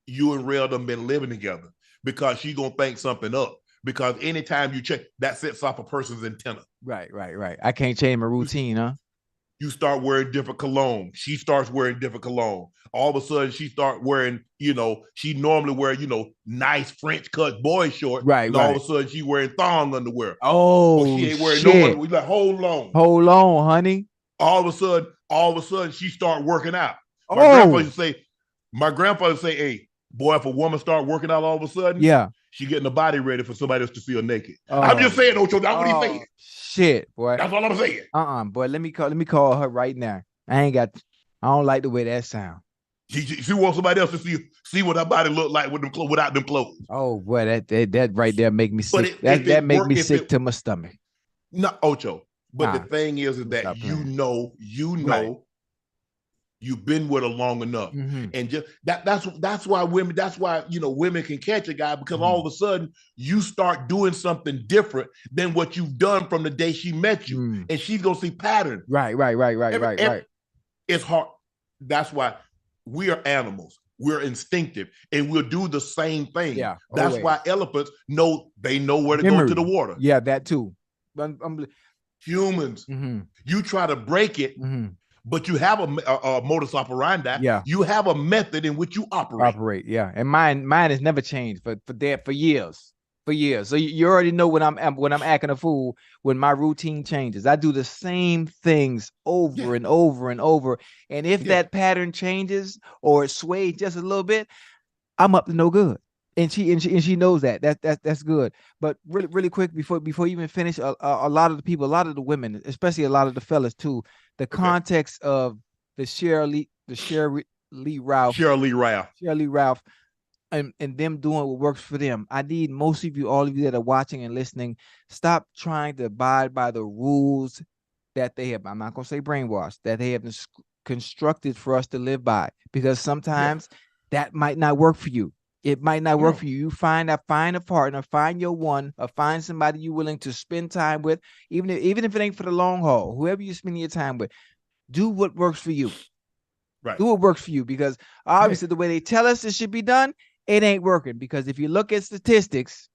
You and Rail done been living together because she gonna think something up. Because anytime you check, that sets off a person's antenna. Right. I can't change my routine, huh? You start wearing different cologne. She starts wearing different cologne. All of a sudden, she start wearing, she normally wear, nice French cut boy shorts. Right. And all of a sudden, she wearing thong underwear. Oh, she ain't wearing no underwear. We like, hold on, honey. All of a sudden, she start working out. My grandfather used to say, hey, boy, if a woman start working out all of a sudden, she getting the body ready for somebody else to see her naked. I'm just saying, Ocho, that's what he's saying. Shit, boy. That's all I'm saying. Boy, let me call her right now. I don't like the way that sound. She wants somebody else to see what her body look like without them clothes. Oh, boy, that right there make me sick. That make me sick to my stomach. No, Ocho. But the thing is that you know, you've been with her long enough. And just that's why women women can catch a guy because all of a sudden you start doing something different than what you've done from the day she met you. And she's gonna see pattern. Right. It's hard. That's why we are animals. We're instinctive and we'll do the same thing. Yeah. That's why elephants know where to go to the water. Yeah, that too. Humans, you try to break it. but you have a modus operandi. Yeah. You have a method in which you operate. Yeah. And mine has never changed for years. For years. So you already know when I'm acting a fool, when my routine changes. I do the same things over and over and over. And if that pattern changes or it sways just a little bit, I'm up to no good. And she knows that. That's good. But really quick before you even finish, a lot of the people, a lot of the women, especially a lot of the fellas too, the context of the Shirley Ralph and them doing what works for them. I need most of you, all of you that are watching and listening, stop trying to abide by the rules that they have. I'm not gonna say brainwashed, that they have been constructed for us to live by, because sometimes that might not work for you. It might not work for you. You find a partner, find your one, or find somebody you're willing to spend time with, even if it ain't for the long haul. Whoever you're spending your time with, do what works for you. Right. Do what works for you, because obviously the way they tell us it should be done, it ain't working. Because if you look at statistics,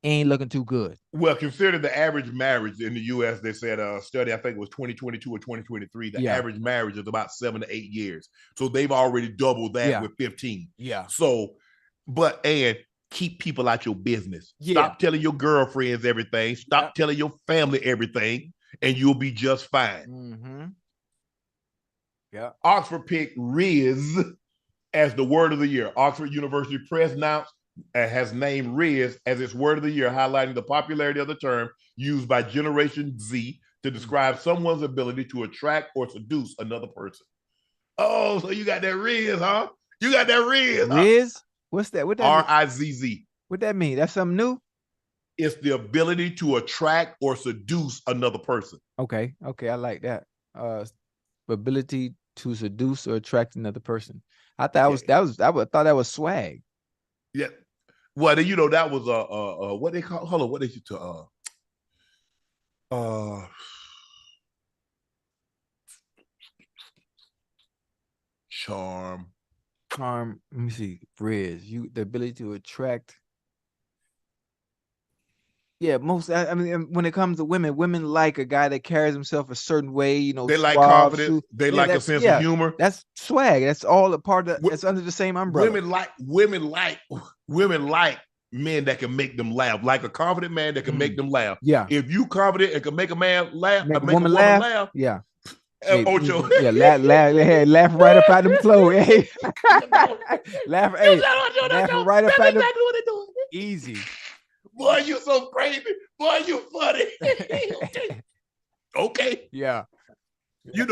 it ain't looking too good. Well, consider the average marriage in the U.S. They said a study, I think it was 2022 or 2023, the average marriage is about 7 to 8 years. So they've already doubled that with 15. Yeah. So, and keep people out your business. Stop telling your girlfriends everything. Stop telling your family everything, and you'll be just fine. Mm-hmm. Yeah. Oxford picked Rizz as the word of the year. Oxford University Press announced has named Rizz as its word of the year, highlighting the popularity of the term used by Generation Z to describe someone's ability to attract or seduce another person. Oh, so you got that Rizz, huh? You got that Rizz. Rizz? What's that? What that R-I-Z-Z. What that mean? That's something new? It's the ability to attract or seduce another person. Okay, I like that. Ability to seduce or attract another person. I thought that was swag. Yeah. Well, that was what they call. Hold on, what they used to charm. Let me see. Rizz, the ability to attract. Yeah, I mean, when it comes to women like a guy that carries himself a certain way. They like confidence. They like a sense of humor. That's swag. That's all a part of. It's under the same umbrella. Women like men that can make them laugh. Like a confident man that can make them laugh. Yeah. If you confident and can make a man laugh, make a woman laugh. Yeah. Ocho. Yeah, laugh right up out them clothes. Hey. laugh right up out them. Easy. Boy, you so crazy. Boy, you funny. Okay. Yeah.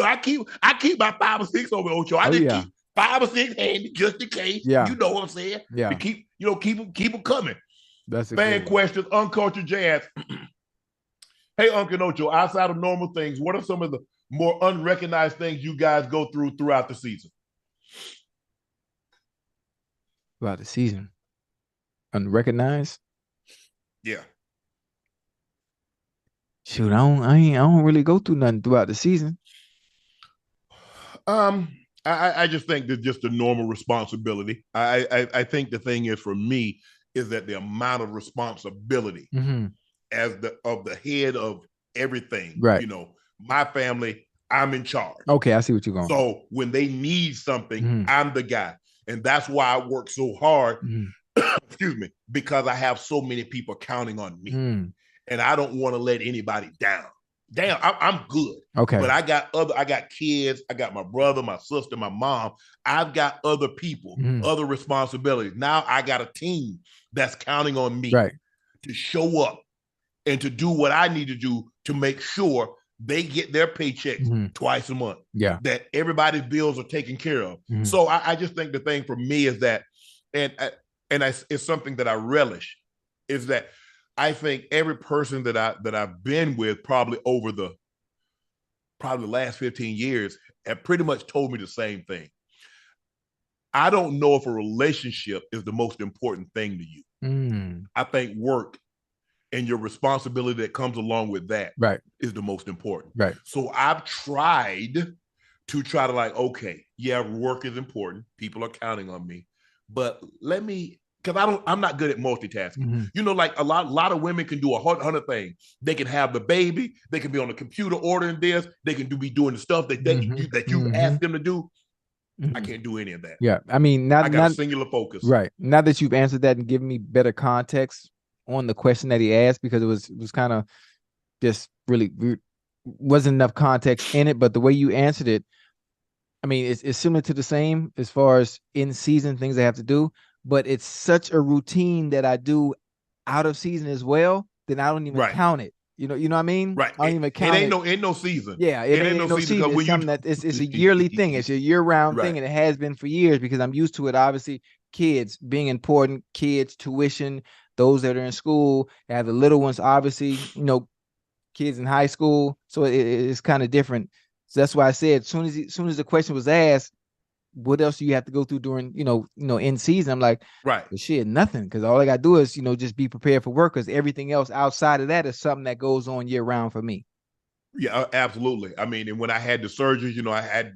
I keep my 5 or 6 over Ocho. I just keep 5 or 6 handy just in case. Yeah. You know what I'm saying? Yeah. To keep them coming. That's a fan questions. Uncultured Jazz. Hey, Unc and Ocho, outside of normal things, what are some of the more unrecognized things you guys go throughout the season? Throughout the season? Unrecognized? Yeah. Shoot, I don't really go through nothing throughout the season. I just think that just a normal responsibility. I think the thing is for me is that the amount of responsibility as the head of everything. Right. My family, I'm in charge. Okay, I see what you're going. So when they need something, I'm the guy, and that's why I work so hard. Excuse me, because I have so many people counting on me, and I don't want to let anybody down. Damn, I'm good. Okay, but I got kids. I got my brother, my sister, my mom. I've got other people, other responsibilities. Now I got a team that's counting on me to show up and to do what I need to do to make sure they get their paychecks twice a month. Yeah, that everybody's bills are taken care of. So I just think the thing for me is that, and it's something that I relish, is that I think every person that I've been with probably over the last 15 years have pretty much told me the same thing. I don't know if a relationship is the most important thing to you. I think work and your responsibility that comes along with that is the most important. Right. So I've tried to okay, yeah, work is important. People are counting on me, but let me because I'm not good at multitasking. Mm-hmm. You know, like a lot of women can do 100 things. They can have the baby, they can be on the computer ordering this, they can be doing the stuff that you asked them to do. I can't do any of that. Yeah, I mean, I got a singular focus. Right. Now that you've answered that and given me better context on the question that he asked, because it was kind of just really wasn't enough context in it, but the way you answered it, I mean, it's similar to the same as far as in season things I have to do, but it's such a routine that I do out of season as well, then I don't even count it. You know what I mean? Right. I don't even count it. Ain't no season. Yeah, it ain't no season. It's something that it's a yearly thing. It's a year-round thing, and it has been for years because I'm used to it. Obviously, kids being important, kids, tuition, those that are in school, have the little ones, obviously, kids in high school. So it's kind of different. So that's why I said as soon as the question was asked, what else do you have to go through during, in season? I'm like, right. Well, shit, nothing. Because all I got to do is, just be prepared for work. Because everything else outside of that is something that goes on year round for me. Yeah, absolutely. I mean, and when I had the surgeries,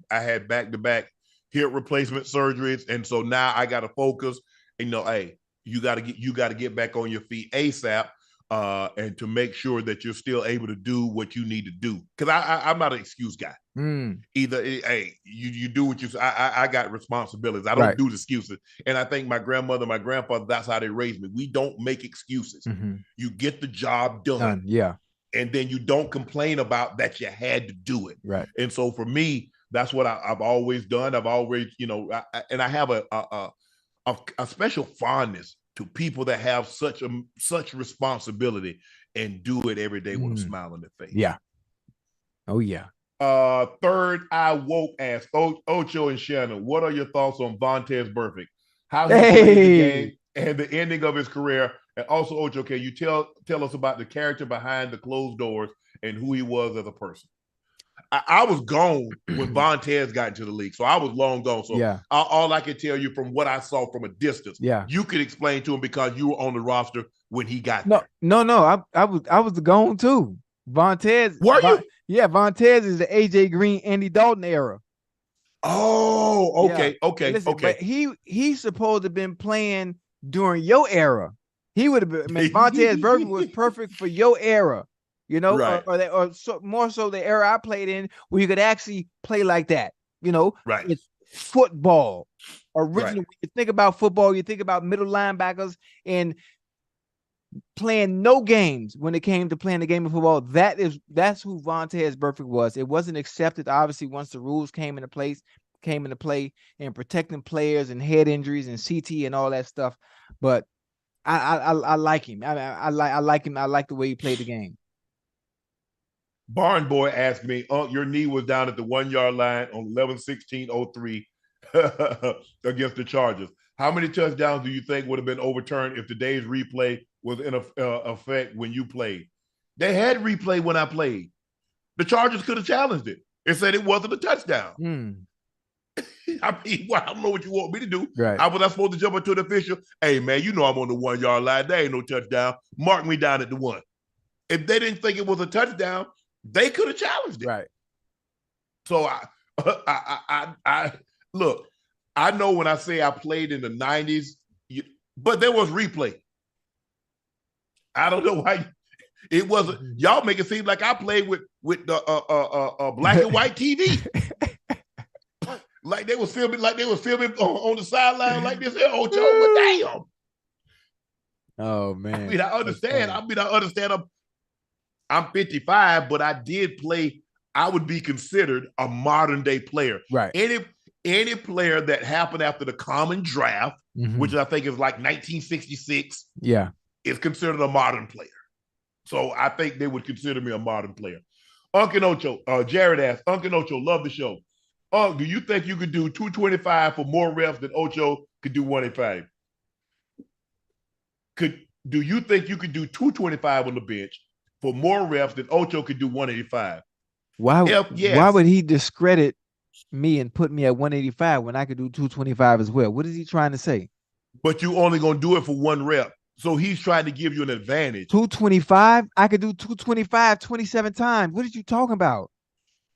I had back-to-back hip replacement surgeries. And so now I got to focus, hey, you got to get back on your feet ASAP. And to make sure that you're still able to do what you need to do. Because I'm not an excuse guy. Either, hey, you do what you say. I got responsibilities. I don't do the excuses. And I think my grandmother, my grandfather, that's how they raised me. We don't make excuses. You get the job done. Yeah. And then you don't complain about that you had to do it. Right. And so for me, that's what I've always done. I've always, and I have a special fondness to people that have such responsibility and do it every day with a smile on their face. Yeah. Oh yeah. Third Eye Woke asked Ocho and Shannon, what are your thoughts on Vontaze Burfict? How he played the game and the ending of his career? And also, Ocho, can you tell us about the character behind the closed doors and who he was as a person? I was gone when Vontaze got into the league, so I was long gone. So all I can tell you from what I saw from a distance, you could explain to him because you were on the roster when he got there. No, I was gone too. Vontaze, were you? Yeah, Vontaze is the AJ Green, Andy Dalton era. Oh, okay, okay, Listen, okay. But he's supposed to have been playing during your era. He would have been. I mean, Vontaze Burfict was perfect for your era. Right. or more so the era I played in, where you could actually play like that. Right. It's football. Originally, when you think about football, you think about middle linebackers and playing no games when it came to playing the game of football. That's who Vontaze Burfict was. It wasn't accepted, obviously, once the rules came into play and protecting players and head injuries and CT and all that stuff. But I like him. I like him. I like the way he played the game. Barn Boy asked me, your knee was down at the 1 yard line on 11/16/03 against the Chargers. How many touchdowns do you think would have been overturned if today's replay was in effect when you played? They had replay when I played. The Chargers could have challenged it and said it wasn't a touchdown. I mean, I don't know what you want me to do. Right. I was not supposed to jump up to the official. Hey, man, I'm on the 1 yard line. There ain't no touchdown. Mark me down at the 1. If they didn't think it was a touchdown, they could have challenged it. Right. So I look, I know when I say I played in the 90s, but there was replay. I don't know why it wasn't. Y'all make it seem like I played with the black and white TV. like they was filming on the sideline like this. Oh, Joe, damn. Oh man. I mean, I understand. I'm 55, but I did play. I would be considered a modern day player. Right. Any player that happened after the common draft, which I think is like 1966, is considered a modern player. So I think they would consider me a modern player. Unc and Ocho, Jared asked, Unc and Ocho, love the show. Unc, do you think you could do 225 for more reps than Ocho could do 185? Do you think you could do 225 on the bench for more reps than Ocho could do 185? Why would he discredit me and put me at 185 when I could do 225 as well? What is he trying to say? But you only going to do it for one rep. So he's trying to give you an advantage. 225? I could do 225 27 times. What are you talking about?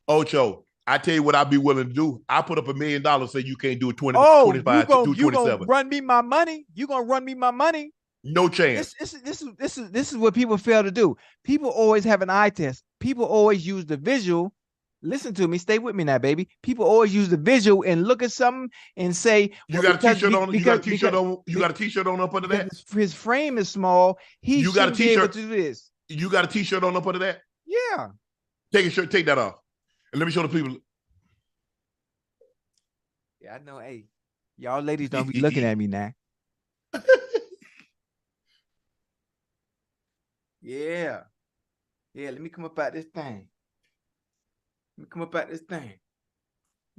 Ocho, I tell you what I'd be willing to do. I put up $1 million, say you can't do it 20, Oh, 25, you gonna 27. run me my money? You gonna run me my money? No chance. This is what people fail to do. People always have an eye test. People always use the visual. Listen to me. Stay with me now, baby. People always use the visual and look at something and say, you got a t-shirt on. You got a t-shirt on. You got a t-shirt on up under that. His frame is small. He shouldn't be able to do this. You got a t-shirt on up under that. Yeah. Take that off, and let me show the people. Yeah, I know. Hey, y'all ladies don't be looking at me now. Yeah. Let me come up out this thing.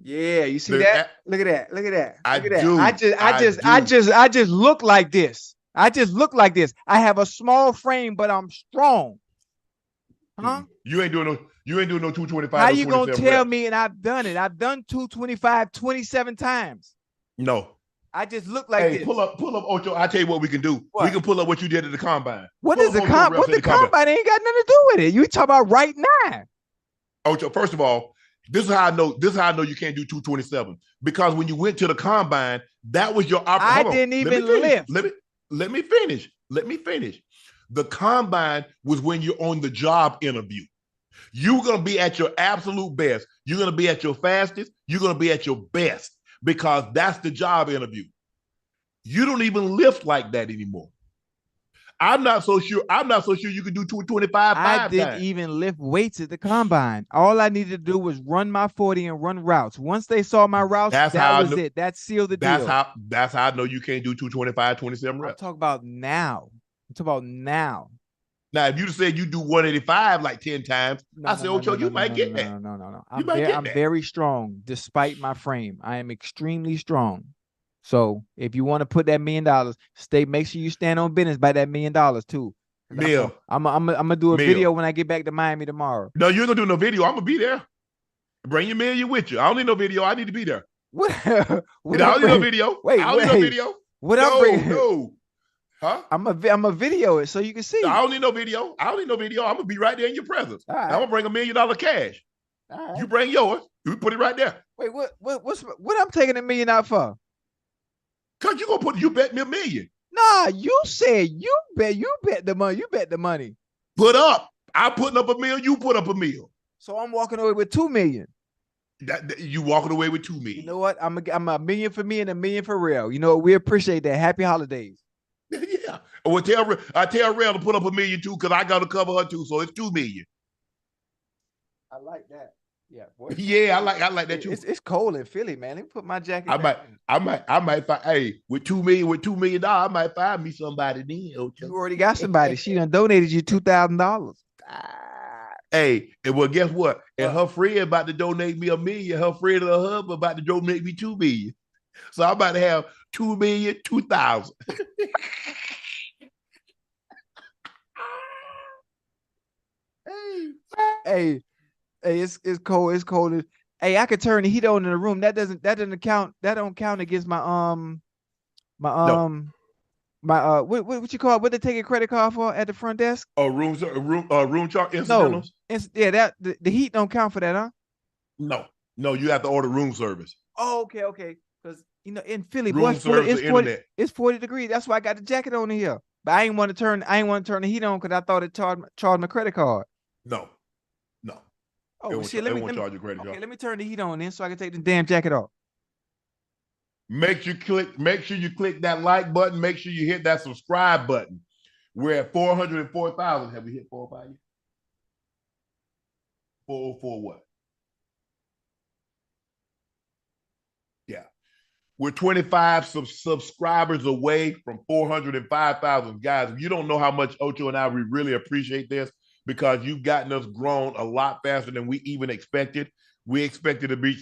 Yeah, you see that? Look at that. Look at that. I just look like this. I have a small frame, but I'm strong. Huh? You ain't doing no 225. How you gonna tell me? And I've done it. I've done 225 27 times. No. I just look like this. Pull up Ocho. I tell you what we can do. What? We can pull up what you did at the combine. What the combine ain't got nothing to do with it. You talk about right now. Ocho, first of all, this is how I know you can't do 227. Because when you went to the combine, that was your opportunity. I didn't even lift. Let me finish. The combine was when you're on the job interview. You're going to be at your absolute best. You're going to be at your fastest. You're going to be at your best because that's the job interview. You don't even lift like that anymore. I'm not so sure you could do 225. I didn't even lift weights at the combine. All I needed to do was run my 40 and run routes. Once they saw my routes, that was it. That sealed the deal. That's how I know you can't do 225, 27 reps. I'm talking about now. Now, if you said you do 185 like 10 times, I said, Ocho, you might get that. No. I'm very strong despite my frame. I am extremely strong. So if you want to put that $1 million, make sure you stand on business by that $1 million too. I'm gonna do a video when I get back to Miami tomorrow. No, you ain't gonna do no video. I'm gonna be there. Bring your million with you. I don't need no video. I need to be there. What? I don't need no video. I don't need no video. What I'm bringing? No. Huh? I'm a video it so you can see. No, I don't need no video. I'm gonna be right there in your presence. Right. I'm gonna bring $1 million cash. Right. You bring yours. You put it right there. Wait, what I'm taking $1 million out for? Cause you bet me $1 million. Nah, you said you bet the money. You bet the money. Put up. I'm putting up $1 million. You put up $1 million. So I'm walking away with $2 million. You walking away with $2 million. You know what? I'm $1 million for me and $1 million for Real. You know, we appreciate that. Happy holidays. Yeah. Well, I tell Real to put up $1 million too, because I got to cover her too. So it's $2 million. I like that. Yeah, boy. Yeah, I like that too. It's cold in Philly, man. Let me put my jacket. I might find. Hey, with $2 million, I might find me somebody then. Ocho. You already got somebody. She done donated you $2,000. Hey, and well, guess what? And her friend about to donate me $1 million. Her friend and her husband about to donate me $2 million. So I'm about to have $2 million, 2,000. Hey, it's cold. It's cold. Hey, I could turn the heat on in the room. That doesn't count. That don't count against my what you call it? What they take a credit card for at the front desk? Room chart incidentals. No, that the heat don't count for that, huh? No, you have to order room service. Oh, okay. Because in Philly, boy, it's 40 degrees. That's why I got the jacket on here. But I ain't want to turn the heat on because I thought it charged my credit card. No. Oh, shit. Let me turn the heat on then so I can take the damn jacket off. Make sure you click that like button. Make sure you hit that subscribe button. We're at 404,000. Have we hit 405 yet? 404 what? Yeah. We're 25 subscribers away from 405,000. Guys, if you don't know how much Ocho and I, we really appreciate this, because you've gotten us grown a lot faster than we even expected. We expected to be,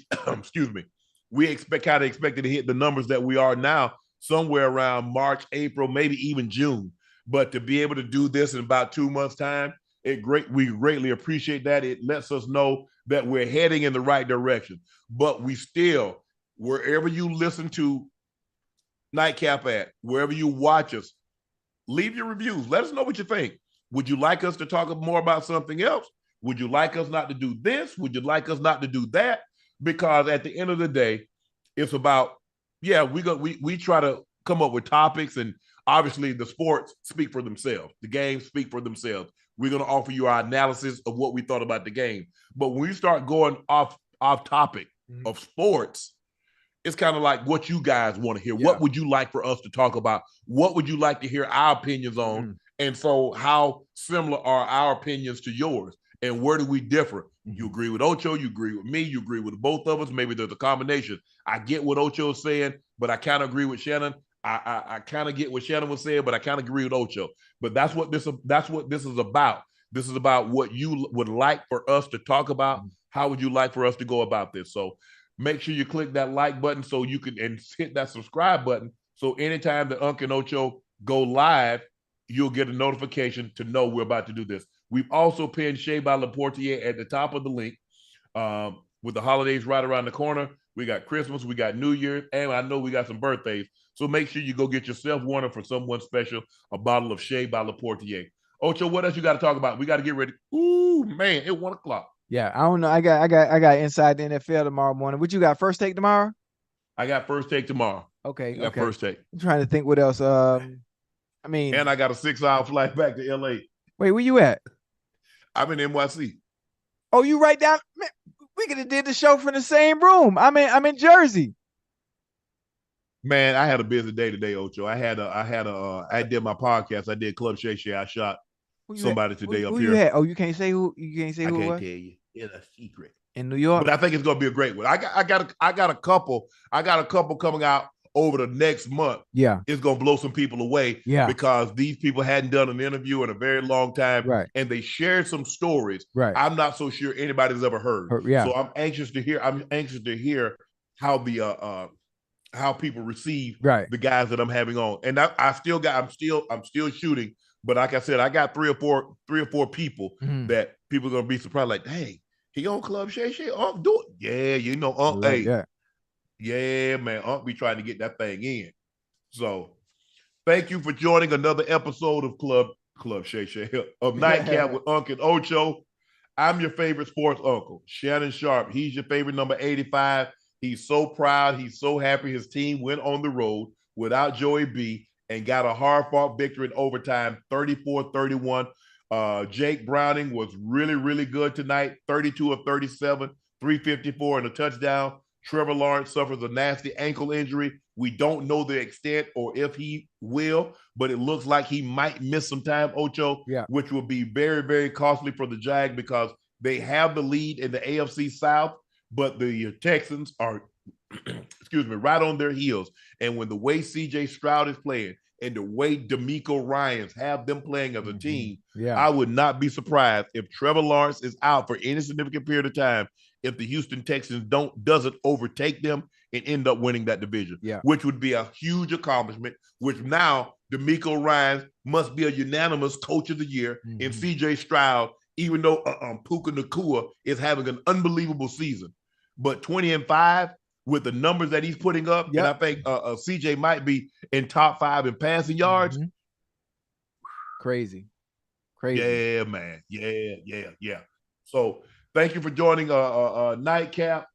we expected to hit the numbers that we are now somewhere around March, April, maybe even June. But to be able to do this in about 2 months' time, we greatly appreciate that. It lets us know that we're heading in the right direction. But we still, wherever you listen to Nightcap at, wherever you watch us, leave your reviews. Let us know what you think. Would you like us to talk more about something else? Would you like us not to do this? Would you like us not to do that? because at the end of the day, it's about, we try to come up with topics, and obviously the sports speak for themselves. The games speak for themselves. We're going to offer you our analysis of what we thought about the game. But when we start going off topic of sports, it's kind of like what you guys want to hear. Yeah. What would you like for us to talk about? What would you like to hear our opinions on? And so how similar are our opinions to yours? And where do we differ? You agree with Ocho, you agree with me, you agree with both of us. Maybe there's a combination. I get what Ocho is saying, but I kind of agree with Shannon. I kind of get what Shannon was saying, but I kind of agree with Ocho. But that's what this is about. This is about what you would like for us to talk about. How would you like for us to go about this? So make sure you click that like button so you can, and hit that subscribe button. So anytime that Unc and Ocho go live, you'll get a notification to know we're about to do this. We've also pinned Shea by Laportier at the top of the link. With the holidays right around the corner, we got Christmas, we got New Year's, and I know we got some birthdays. So make sure you go get yourself one, or for someone special, a bottle of Shea by Laportier. Ocho, what else you got to talk about? We got to get ready. Ooh, man, it's 1 o'clock. Yeah, I don't know. I got inside the NFL tomorrow morning. What you got? First take tomorrow? I got first take tomorrow. Okay. I got first take. I'm trying to think what else. And I got a 6-hour flight back to LA. Wait, where you at? I'm in NYC. Oh, you right down? Man, we could have did the show from the same room. I'm in Jersey. Man, I had a busy day today, Ocho. I did my podcast. I did Club Shay Shay. I shot somebody today up here. You had? Oh, you can't say who. You can't say who. I can't tell you. It's a secret. In New York. But I think it's gonna be a great one. I got a couple coming out over the next month. Yeah. It's gonna blow some people away. Yeah. Because these people hadn't done an interview in a very long time. Right. And they shared some stories. Right. I'm not so sure anybody's ever heard. Yeah. So I'm anxious to hear how the how people receive the guys that I'm having on. And I'm still shooting, but like I said, I got three or four people that people are gonna be surprised, like, hey, he on Club Shay Shay, Unc do it. Yeah, you know, Unc, yeah, man, Unc be trying to get that thing in. So thank you for joining another episode of Club Shay Shay of Nightcap with Unc and Ocho. I'm your favorite sports uncle, Shannon Sharpe. He's your favorite number 85. He's so proud. He's so happy his team went on the road without Joey B and got a hard-fought victory in overtime, 34-31. Jake Browning was really, really good tonight, 32 of 37, 354 and a touchdown. Trevor Lawrence suffers a nasty ankle injury. We don't know the extent or if he will, but it looks like he might miss some time, Ocho, which will be very, very costly for the Jag because they have the lead in the AFC South. But the Texans are, right on their heels. And when the way CJ Stroud is playing and the way DeMeco Ryans have them playing as a team, I would not be surprised if Trevor Lawrence is out for any significant period of time if the Houston Texans doesn't overtake them and end up winning that division, which would be a huge accomplishment, which now DeMeco Ryans must be a unanimous coach of the year in CJ Stroud, even though Puka Nacua is having an unbelievable season. But 20-5 with the numbers that he's putting up, and I think CJ might be in top 5 in passing yards. Crazy. Yeah, man. Yeah. So thank you for joining Nightcap.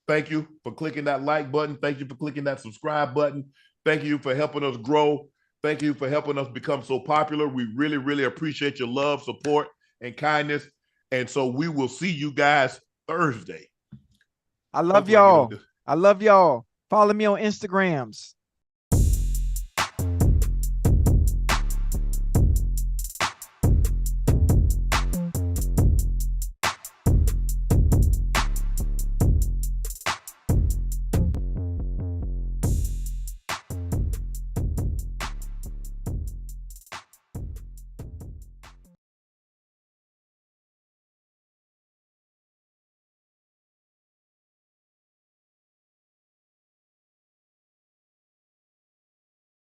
Thank you for clicking that like button. Thank you for clicking that subscribe button. Thank you for helping us grow. Thank you for helping us become so popular. We really, really appreciate your love, support, and kindness. And so we will see you guys Thursday. I love y'all. Follow me on Instagrams.